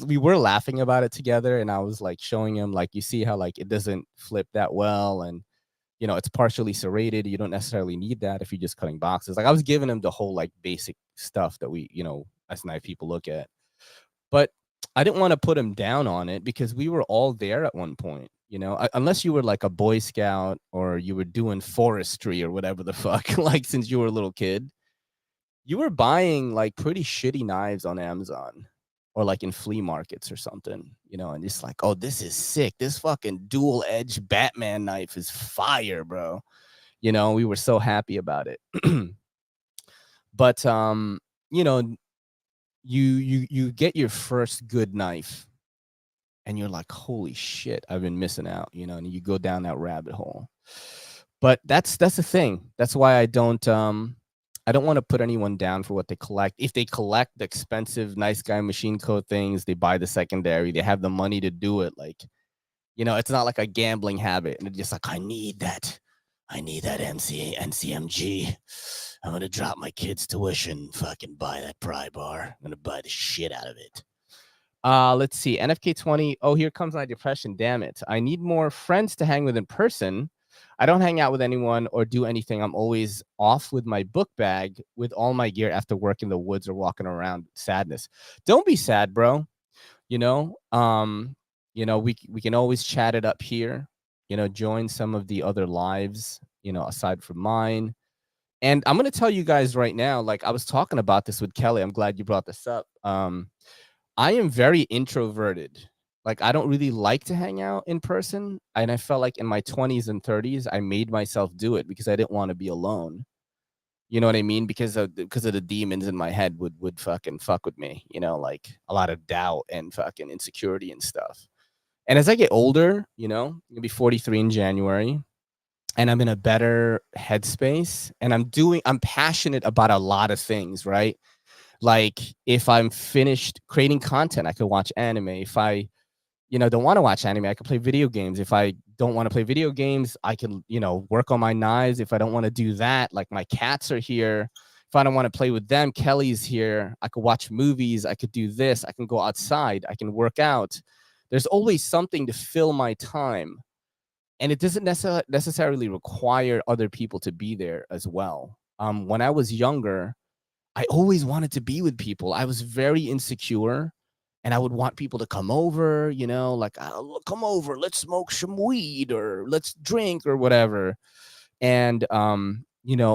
we were laughing about it together, and I was like showing him, like, you see how like it doesn't flip that well, and it's partially serrated. You don't necessarily need that if you're just cutting boxes. Like I was giving him the whole like basic stuff that we, as knife people look at. But I didn't want to put him down on it because we were all there at one point, unless you were like a Boy Scout or you were doing forestry or whatever the fuck, like since you were a little kid, you were buying like pretty shitty knives on Amazon or like in flea markets or something, and just like, oh, this is sick. This fucking dual edge Batman knife is fire, bro. We were so happy about it. But, you get your first good knife and you're like, holy shit, I've been missing out, and you go down that rabbit hole. But that's the thing. That's why I don't want to put anyone down for what they collect. If they collect the expensive nice guy machine code things, they buy the secondary, they have the money to do it. Like, it's not like a gambling habit. And it's just like, I need that NCMG. I'm going to drop my kid's tuition, fucking buy that pry bar. I'm going to buy the shit out of it. Let's see. NFK20. Oh, here comes my depression. Damn it. I need more friends to hang with in person. I don't hang out with anyone or do anything. I'm always off with my book bag with all my gear after work in the woods or walking around. Sadness. Don't be sad, bro. We can always chat it up here. Join some of the other lives, aside from mine. And I'm going to tell you guys right now, like I was talking about this with Kelly. I'm glad you brought this up. I am very introverted. Like, I don't really like to hang out in person. And I felt like in my 20s and 30s, I made myself do it because I didn't want to be alone. You know what I mean? Because of the demons in my head would fucking fuck with me, like a lot of doubt and fucking insecurity and stuff. And as I get older, I'm going to be 43 in January, and I'm in a better headspace, and I'm passionate about a lot of things, right? Like if I'm finished creating content, I could watch anime. If I, don't want to watch anime, I could play video games. If I don't want to play video games, I can, work on my knives. If I don't want to do that, like my cats are here. If I don't want to play with them, Kelly's here. I could watch movies. I could do this. I can go outside. I can work out. There's always something to fill my time. and it doesn't necessarily require other people to be there as well. When I was younger, I always wanted to be with people. I was very insecure, and I would want people to come over, like, "Oh, come over, let's smoke some weed or let's drink or whatever." And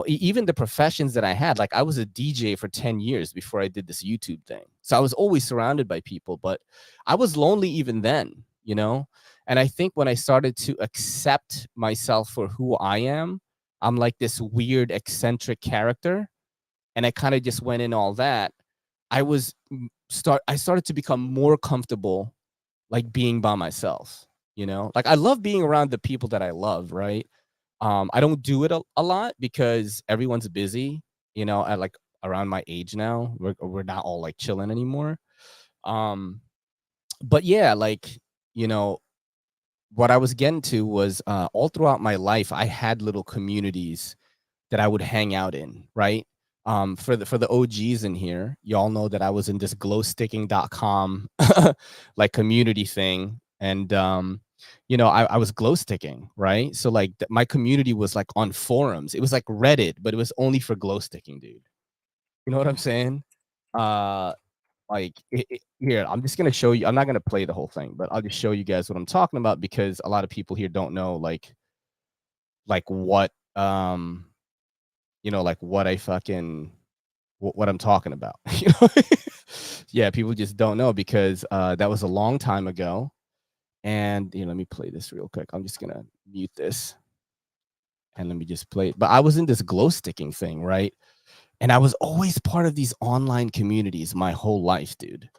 even the professions that I had, like I was a DJ for 10 years before I did this YouTube thing. So I was always surrounded by people, but I was lonely even then. And I think when I started to accept myself for who I am, I'm like this weird eccentric character, and I kind of just went in all that. I started to become more comfortable like being by myself. Like I love being around the people that I love, right? I don't do it a lot because everyone's busy, at like around my age now. We're not all like chilling anymore. But yeah, like, you know, what I was getting to was all throughout my life, I had little communities that I would hang out in, right? For the OGs in here, y'all know that I was in this glowsticking.com like community thing. And I was glow sticking, right? So like my community was like on forums. It was like Reddit, but it was only for glow sticking, dude. You know what I'm saying? Uh like here, I'm just gonna show you. I'm not gonna play the whole thing, but I'll just show you guys what I'm talking about because a lot of people here don't know like what like what I fucking what I'm talking about. Yeah, people just don't know because that was a long time ago. And let me play this real quick. I'm just gonna mute this and let me just play it. But I was in this glow sticking thing, right? And I was always part of these online communities my whole life, dude.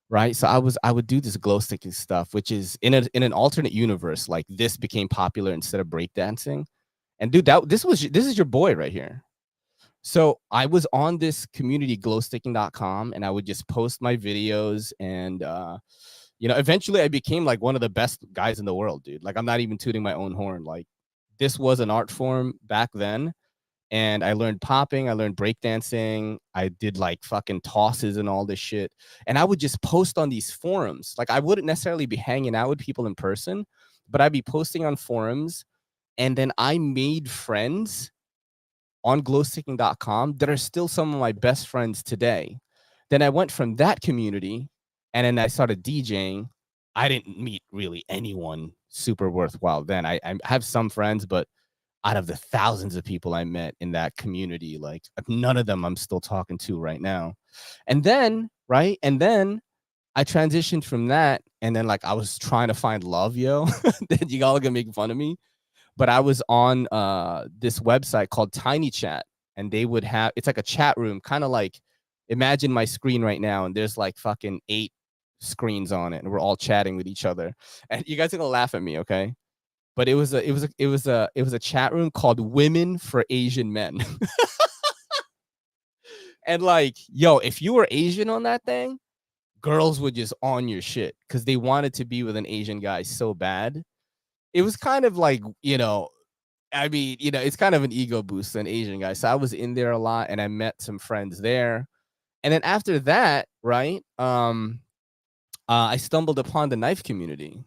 Right. So I would do this glow sticking stuff, which is in an alternate universe, like this became popular instead of breakdancing. And dude, this is your boy right here. So I was on this community glowsticking.com and I would just post my videos and eventually I became like one of the best guys in the world, dude. Like I'm not even tooting my own horn. Like this was an art form back then. And I learned popping, I learned breakdancing, I did like fucking tosses and all this shit. And I would just post on these forums. Like I wouldn't necessarily be hanging out with people in person, but I'd be posting on forums. And then I made friends on glowsticking.com that are still some of my best friends today. Then I went from that community and then I started DJing. I didn't meet really anyone super worthwhile then. I have some friends, but out of the thousands of people I met in that community, like none of them I'm still talking to right now. And then, right? And then I transitioned from that. And then like I was trying to find love, yo. Then you all gonna make fun of me. But I was on this website called Tiny Chat, and they would have it's like a chat room, kind of like imagine my screen right now, and there's like fucking 8 screens on it, and we're all chatting with each other. And you guys are gonna laugh at me, okay? But it was a chat room called Women for Asian Men. And like, yo, if you were Asian on that thing, girls would just on your shit because they wanted to be with an Asian guy so bad. It was kind of like, I mean, it's kind of an ego boost, an Asian guy. So I was in there a lot and I met some friends there. And then after that, right, I stumbled upon the knife community.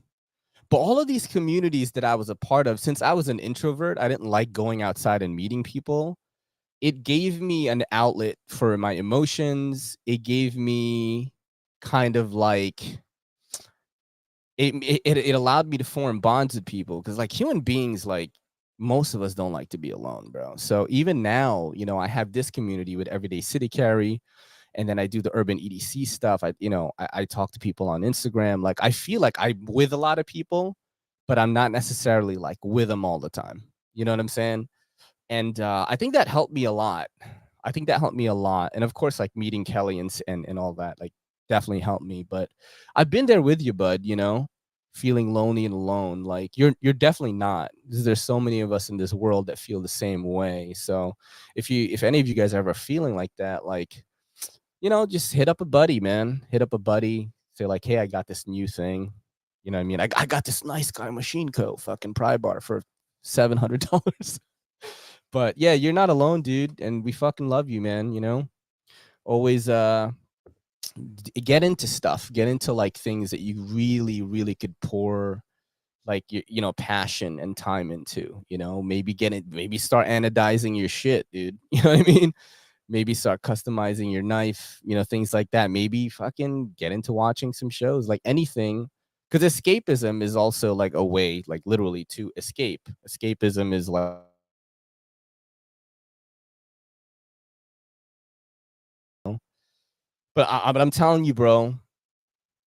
But all of these communities that I was a part of, since I was an introvert, I didn't like going outside and meeting people. It gave me an outlet for my emotions. It gave me kind of like it allowed me to form bonds with people because like human beings, like most of us don't like to be alone, bro. So even now, I have this community with Everyday City Carry, and then I do the urban EDC stuff. I talk to people on Instagram. Like I feel like I'm with a lot of people, but I'm not necessarily like with them all the time. You know what I'm saying? And I think that helped me a lot. And of course, like meeting Kelly and all that, like definitely helped me. But I've been there with you, bud. Feeling lonely and alone. Like you're definitely not. There's so many of us in this world that feel the same way. So if any of you guys are ever feeling like that, like just hit up a buddy, man. Hit up a buddy. Say like, hey, I got this new thing. You know what I mean? I got this nice guy machine co fucking pry bar for $700. But yeah, you're not alone, dude. And we fucking love you, man. Always get into stuff. Get into like things that you really, really could pour like your passion and time into. Maybe start anodizing your shit, dude. You know what I mean? Maybe start customizing your knife, things like that. Maybe fucking get into watching some shows, like anything. Because escapism is also like a way, like literally to escape. Escapism is like, but I'm telling you, bro,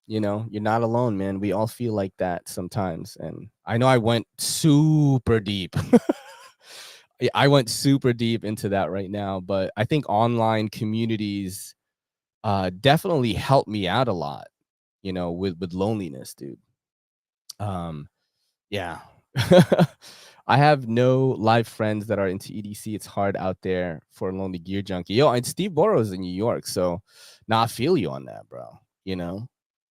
you're not alone, man. We all feel like that sometimes. And I know I went super deep. Yeah, I went super deep into that right now, but I think online communities definitely helped me out a lot, with loneliness, dude. Yeah. I have no live friends that are into EDC. It's hard out there for a lonely gear junkie. Yo, and Steve Borrow's in New York, so now I feel you on that, bro.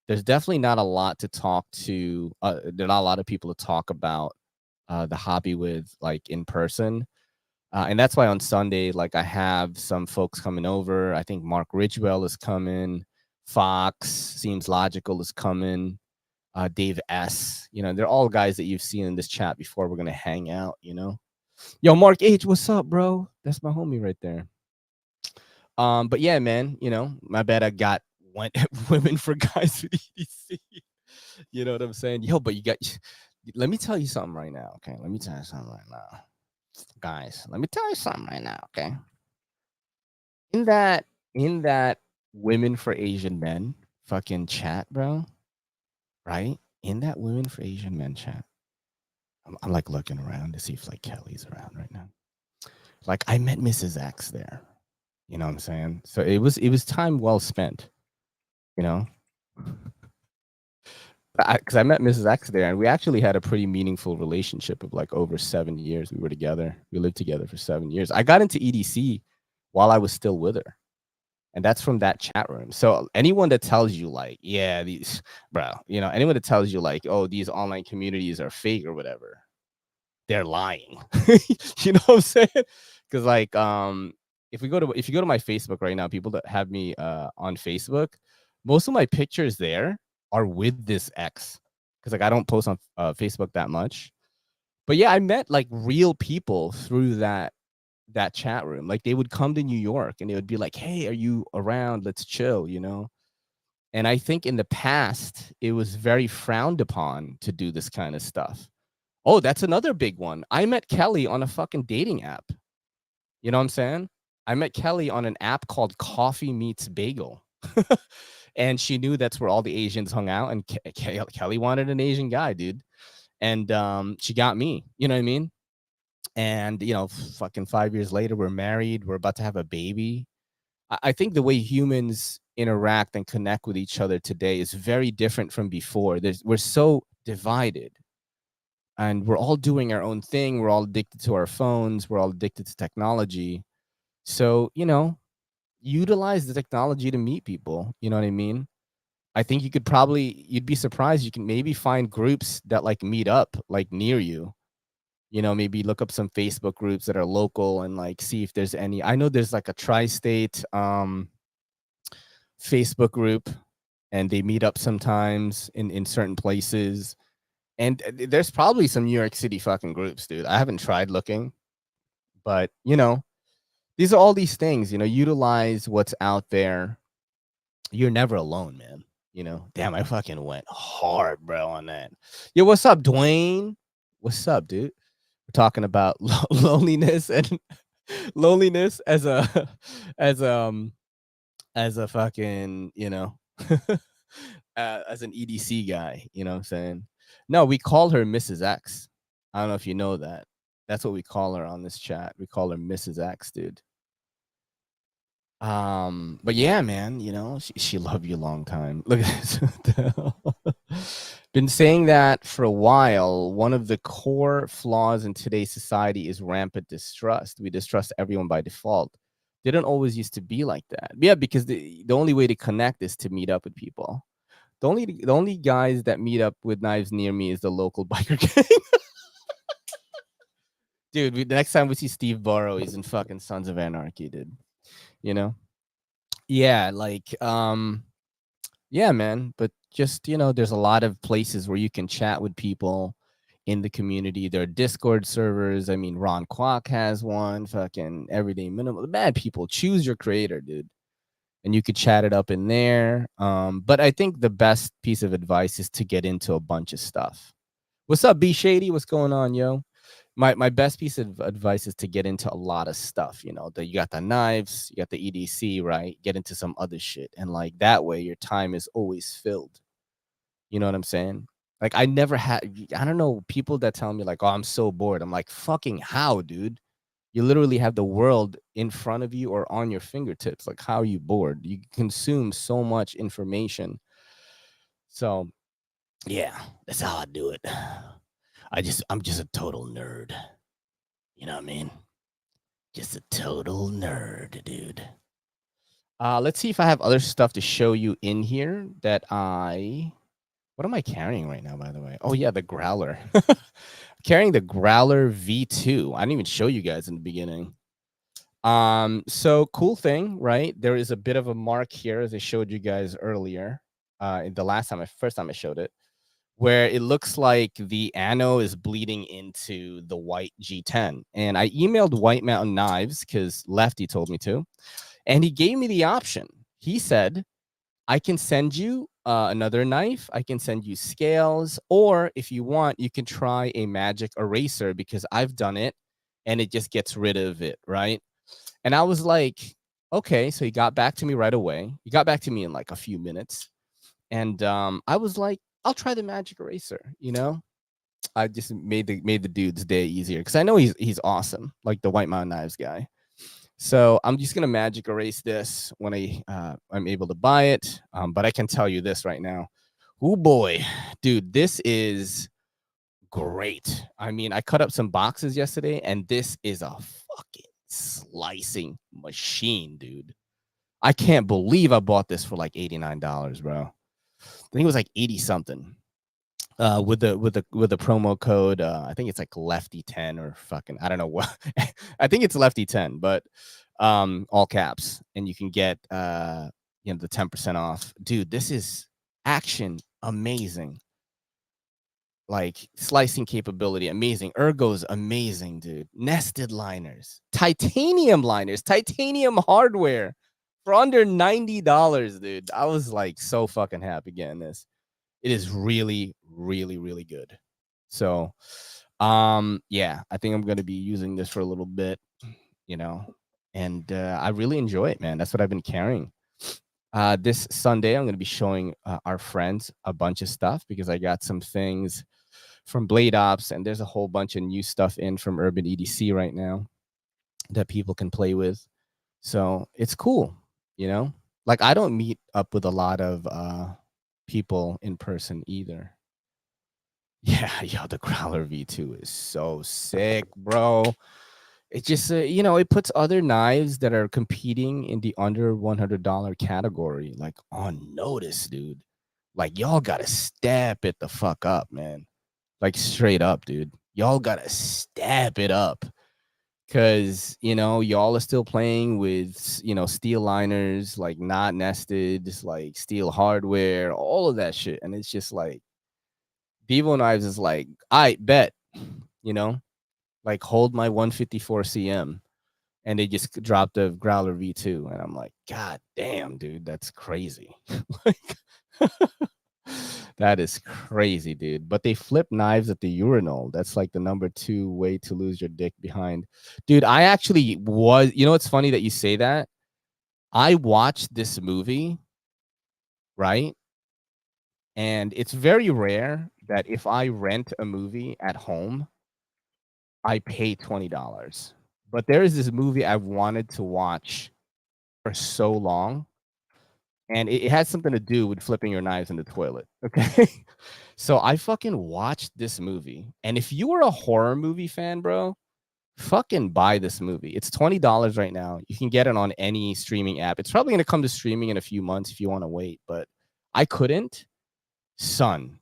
There's definitely not a lot to talk to. There are not a lot of people to talk about the hobby with, like in person. And that's why on Sunday, like I have some folks coming over. I think Mark Ridgewell is coming. Fox Seems Logical is coming. Dave S. They're all guys that you've seen in this chat before. We're gonna hang out. Yo, Mark H, what's up, bro? That's my homie right there. But yeah, man. My bad. I got women for guys with EDC. You know what I'm saying? Yo, but you got. Let me tell you something right now. Okay, let me tell you something right now, guys. Let me tell you something right now. Okay. In that women for Asian men fucking chat, bro. Right? In that women for Asian men chat. I'm like looking around to see if like Kelly's around right now. Like I met Mrs. X there. You know what I'm saying? So it was time well spent, you know? Because I met Mrs. X there, and we actually had a pretty meaningful relationship of like over 7 years. We were together. We lived together for 7 years. I got into EDC while I was still with her. And that's from that chat room. So anyone that tells you like, yeah, these, bro, anyone that tells you like, oh, these online communities are fake or whatever, they're lying. You know what I'm saying? Because like, if you go to my Facebook right now, people that have me on Facebook, most of my pictures there are with this ex. Because like I don't post on Facebook that much. But yeah, I met like real people through that chat room. Like they would come to New York and they would be like, hey, are you around? Let's chill, And I think in the past, it was very frowned upon to do this kind of stuff. Oh, that's another big one. I met Kelly on a fucking dating app. You know what I'm saying? I met Kelly on an app called Coffee Meets Bagel. And she knew that's where all the Asians hung out. And Kelly wanted an Asian guy, dude. And she got me. You know what I mean? And, fucking 5 years later, we're married. We're about to have a baby. I think the way humans interact and connect with each other today is very different from before. We're so divided. And we're all doing our own thing. We're all addicted to our phones. We're all addicted to technology. So, utilize the technology to meet people. You know what I mean? I think you'd be surprised. You can maybe find groups that like meet up like near you. Maybe look up some Facebook groups that are local and like see if there's any. I know there's like a tri-state Facebook group, and they meet up sometimes in certain places. And there's probably some New York City fucking groups, dude. I haven't tried looking, but these are all these things. Utilize what's out there. You're never alone, man. Damn, I fucking went hard, bro, on that. Yo, what's up, Dwayne? What's up, dude? We're talking about loneliness and loneliness as a as a fucking as an EDC guy. You know what I'm saying? No, we call her Mrs. X. I don't know if you know that. That's what we call her on this chat. We call her Mrs. X, dude. But yeah, man, she loved you a long time. Look at this. What the hell? Been saying that for a while. One of the core flaws in today's society is rampant distrust. We distrust everyone by default. Didn't always used to be like that. Yeah, because the only way to connect is to meet up with people. The only guys that meet up with knives near me is the local biker gang. Dude, the next time we see Steve Borrow, he's in fucking Sons of Anarchy, dude. Yeah, like yeah, man, but just there's a lot of places where you can chat with people. in the community. There are Discord servers. I mean, Ron Kwok has one. Fucking Everyday Minimal. Bad people. Choose your creator, dude. And you could chat it up in there. But I think the best piece of advice is to get into a bunch of stuff. What's up, B Shady? What's going on, yo? My best piece of advice is to get into a lot of stuff. You know, you got the knives, you got the EDC, right? Get into some other shit, and like that way, your time is always filled. You know what I'm saying? Like I never had. I don't know people that tell me like, "Oh, I'm so bored." I'm like, "Fucking how, dude? You literally have the world in front of you or on your fingertips. Like, how are you bored? You consume so much information." So, yeah, that's how I do it. I'm just a total nerd. You know what I mean? Just a total nerd, dude. Let's see if I have other stuff to show you in here that what am I carrying right now, by the way? Oh, yeah, the Growler. Carrying the Growler V2. I didn't even show you guys in the beginning. So cool thing, right? There is a bit of a mark here, as I showed you guys earlier, in the first time I showed it, where it looks like the ano is bleeding into the white G10. And I emailed White Mountain Knives because Lefty told me to, and he gave me the option. He said, I can send you another knife. I can send you scales, or if you want, you can try a magic eraser because I've done it and it just gets rid of it, right? And I was like, okay. So he got back to me right away. He got back to me in like a few minutes. And I was like, I'll try the magic eraser, you know? I just made the dude's day easier because I know he's awesome, like the White Mountain Knives guy. So I'm just gonna magic erase this when I'm able to buy it. But I can tell you this right now. Oh boy, dude, this is great. I mean, I cut up some boxes yesterday, and this is a fucking slicing machine, dude. I can't believe I bought this for like $89, bro. I think it was like 80 something. With the promo code, I think it's like Lefty 10 or fucking I don't know what. I think it's Lefty 10, but all caps, and you can get the 10% off. Dude, this is action amazing. Like slicing capability, amazing. Ergo's amazing, dude. Nested liners, titanium hardware for under $90, dude. I was like so fucking happy getting this. It is really, really, really good. So, yeah, I think I'm gonna be using this for a little bit, and I really enjoy it, man. That's what I've been carrying. This Sunday, I'm gonna be showing our friends a bunch of stuff because I got some things from Blade Ops, and there's a whole bunch of new stuff in from Urban EDC right now that people can play with. So it's cool, Like I don't meet up with a lot of people in person either. Yeah, yo, the Growler V2 is so sick, bro. It just, it puts other knives that are competing in the under $100 category, like on notice, dude. Like y'all gotta step it the fuck up, man. Like straight up, dude. Y'all gotta step it up. Cause y'all are still playing with steel liners, like not nested, like steel hardware, all of that shit. And it's just like Devo Knives is like, I bet, like hold my 154 CM. And they just dropped the Growler V2. And I'm like, God damn, dude, that's crazy. Like that is crazy, dude. But they flip knives at the urinal. That's like the number 2 way to lose your dick behind. Dude, I actually was, it's funny that you say that. I watched this movie, right? And it's very rare that if I rent a movie at home, I pay $20. But there is this movie I've wanted to watch for so long. And it has something to do with flipping your knives in the toilet. Okay. So I fucking watched this movie. And if you were a horror movie fan, bro, fucking buy this movie. It's $20 right now. You can get it on any streaming app. It's probably going to come to streaming in a few months if you want to wait, but I couldn't. Son,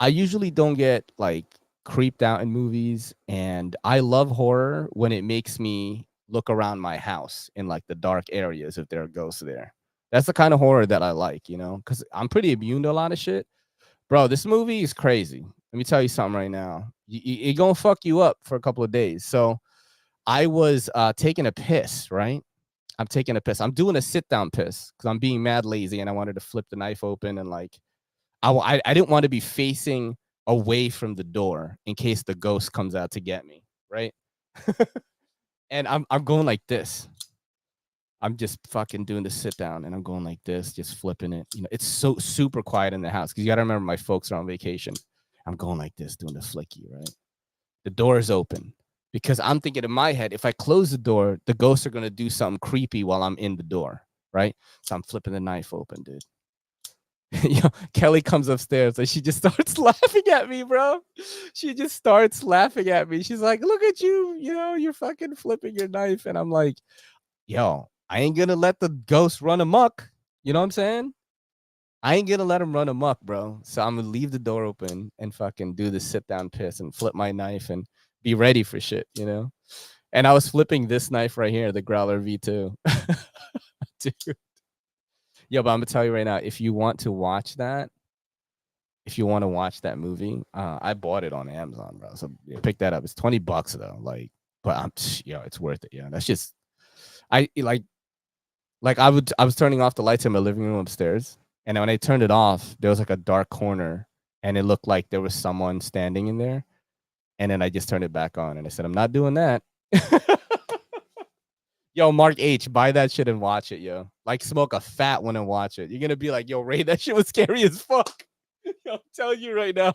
I usually don't get like creeped out in movies, and I love horror when it makes me look around my house in like the dark areas if there are ghosts there. That's the kind of horror that I like, because I'm pretty immune to a lot of shit. Bro, this movie is crazy. Let me tell you something right now. It gonna fuck you up for a couple of days. So I was taking a piss, right? I'm taking a piss. I'm doing a sit down piss because I'm being mad lazy and I wanted to flip the knife open and like I didn't want to be facing away from the door in case the ghost comes out to get me, right? And I'm going like this. I'm just fucking doing the sit down and I'm going like this, just flipping it. You know, it's so super quiet in the house because you got to remember my folks are on vacation. I'm going like this, doing the flicky, right? The door is open because I'm thinking in my head, if I close the door, the ghosts are going to do something creepy while I'm in the door, right? So I'm flipping the knife open, dude. Kelly comes upstairs and she just starts laughing at me, bro. She just starts laughing at me. She's like, look at you, you're fucking flipping your knife. And I'm like, yo, I ain't gonna let the ghost run amok. You know what I'm saying? I ain't gonna let him run amok, bro. So I'm gonna leave the door open and fucking do the sit down piss and flip my knife and be ready for shit, And I was flipping this knife right here, the Growler V2. Dude. Yo, but I'm gonna tell you right now, if you want to watch that movie, I bought it on Amazon, bro. So pick that up. It's $20 though. Like, but it's worth it. Yeah, that's just I was turning off the lights in my living room upstairs, and when I turned it off, there was like a dark corner, and it looked like there was someone standing in there. And then I just turned it back on, and I said, "I'm not doing that." Yo, Mark H, buy that shit and watch it, yo. Like, smoke a fat one and watch it. You're gonna be like, "Yo, Ray, that shit was scary as fuck." Yo, I'm telling you right now,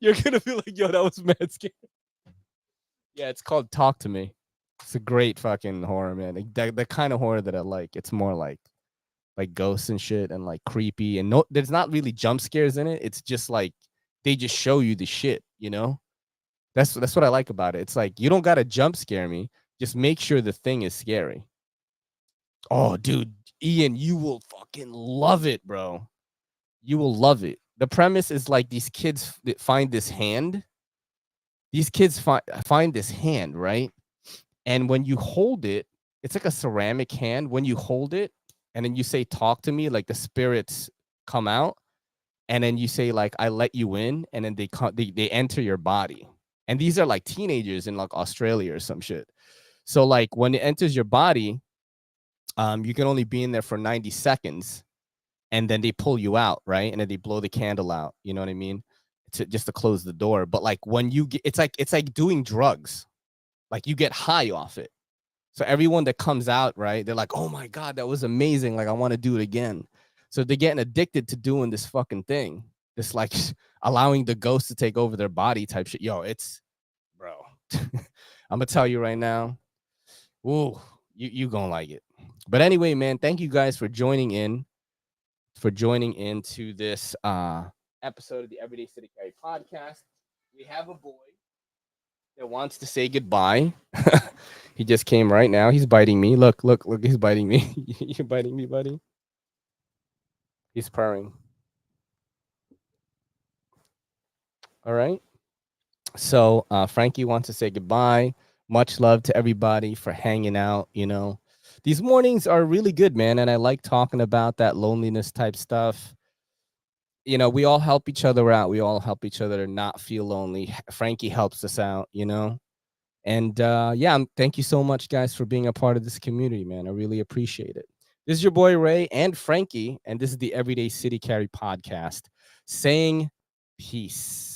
you're gonna be like, "Yo, that was mad scary." Yeah, it's called Talk to Me. It's a great fucking horror, man. The kind of horror that I like. It's more like ghosts and shit and like creepy and there's not really jump scares in it. It's just like they just show you the shit, That's what I like about it. It's like you don't gotta jump scare me. Just make sure the thing is scary. Oh, dude, Ian, you will fucking love it, bro. You will love it. The premise is like these kids find this hand. These kids find this hand, right? And when you hold it, it's like a ceramic hand. When you hold it and then you say, talk to me, like the spirits come out. And then you say, like, I let you in. And then they enter your body. And these are like teenagers in like Australia or some shit. So like when it enters your body, you can only be in there for 90 seconds. And then they pull you out, right? And then they blow the candle out. You know what I mean? Just to close the door. But like when you get, it's like doing drugs. Like you get high off it. So everyone that comes out, right, they're like, oh my God, that was amazing. Like, I want to do it again. So they're getting addicted to doing this fucking thing. This like allowing the ghost to take over their body type shit. Yo, it's, bro, I'm going to tell you right now. Ooh, you gonna like it. But anyway, man, thank you guys for joining into this episode of the Everyday City Carry podcast. We have a boy that wants to say goodbye. He just came right now. He's biting me. Look, he's biting me. You're biting me, buddy. He's purring. All right. So Frankie wants to say goodbye. Much love to everybody for hanging out. These mornings are really good, man. And I like talking about that loneliness type stuff. We all help each other out. We all help each other not feel lonely. Frankie helps us out, And thank you so much, guys, for being a part of this community, man. I really appreciate it. This is your boy Ray and Frankie, and this is the Everyday City Carry podcast saying peace.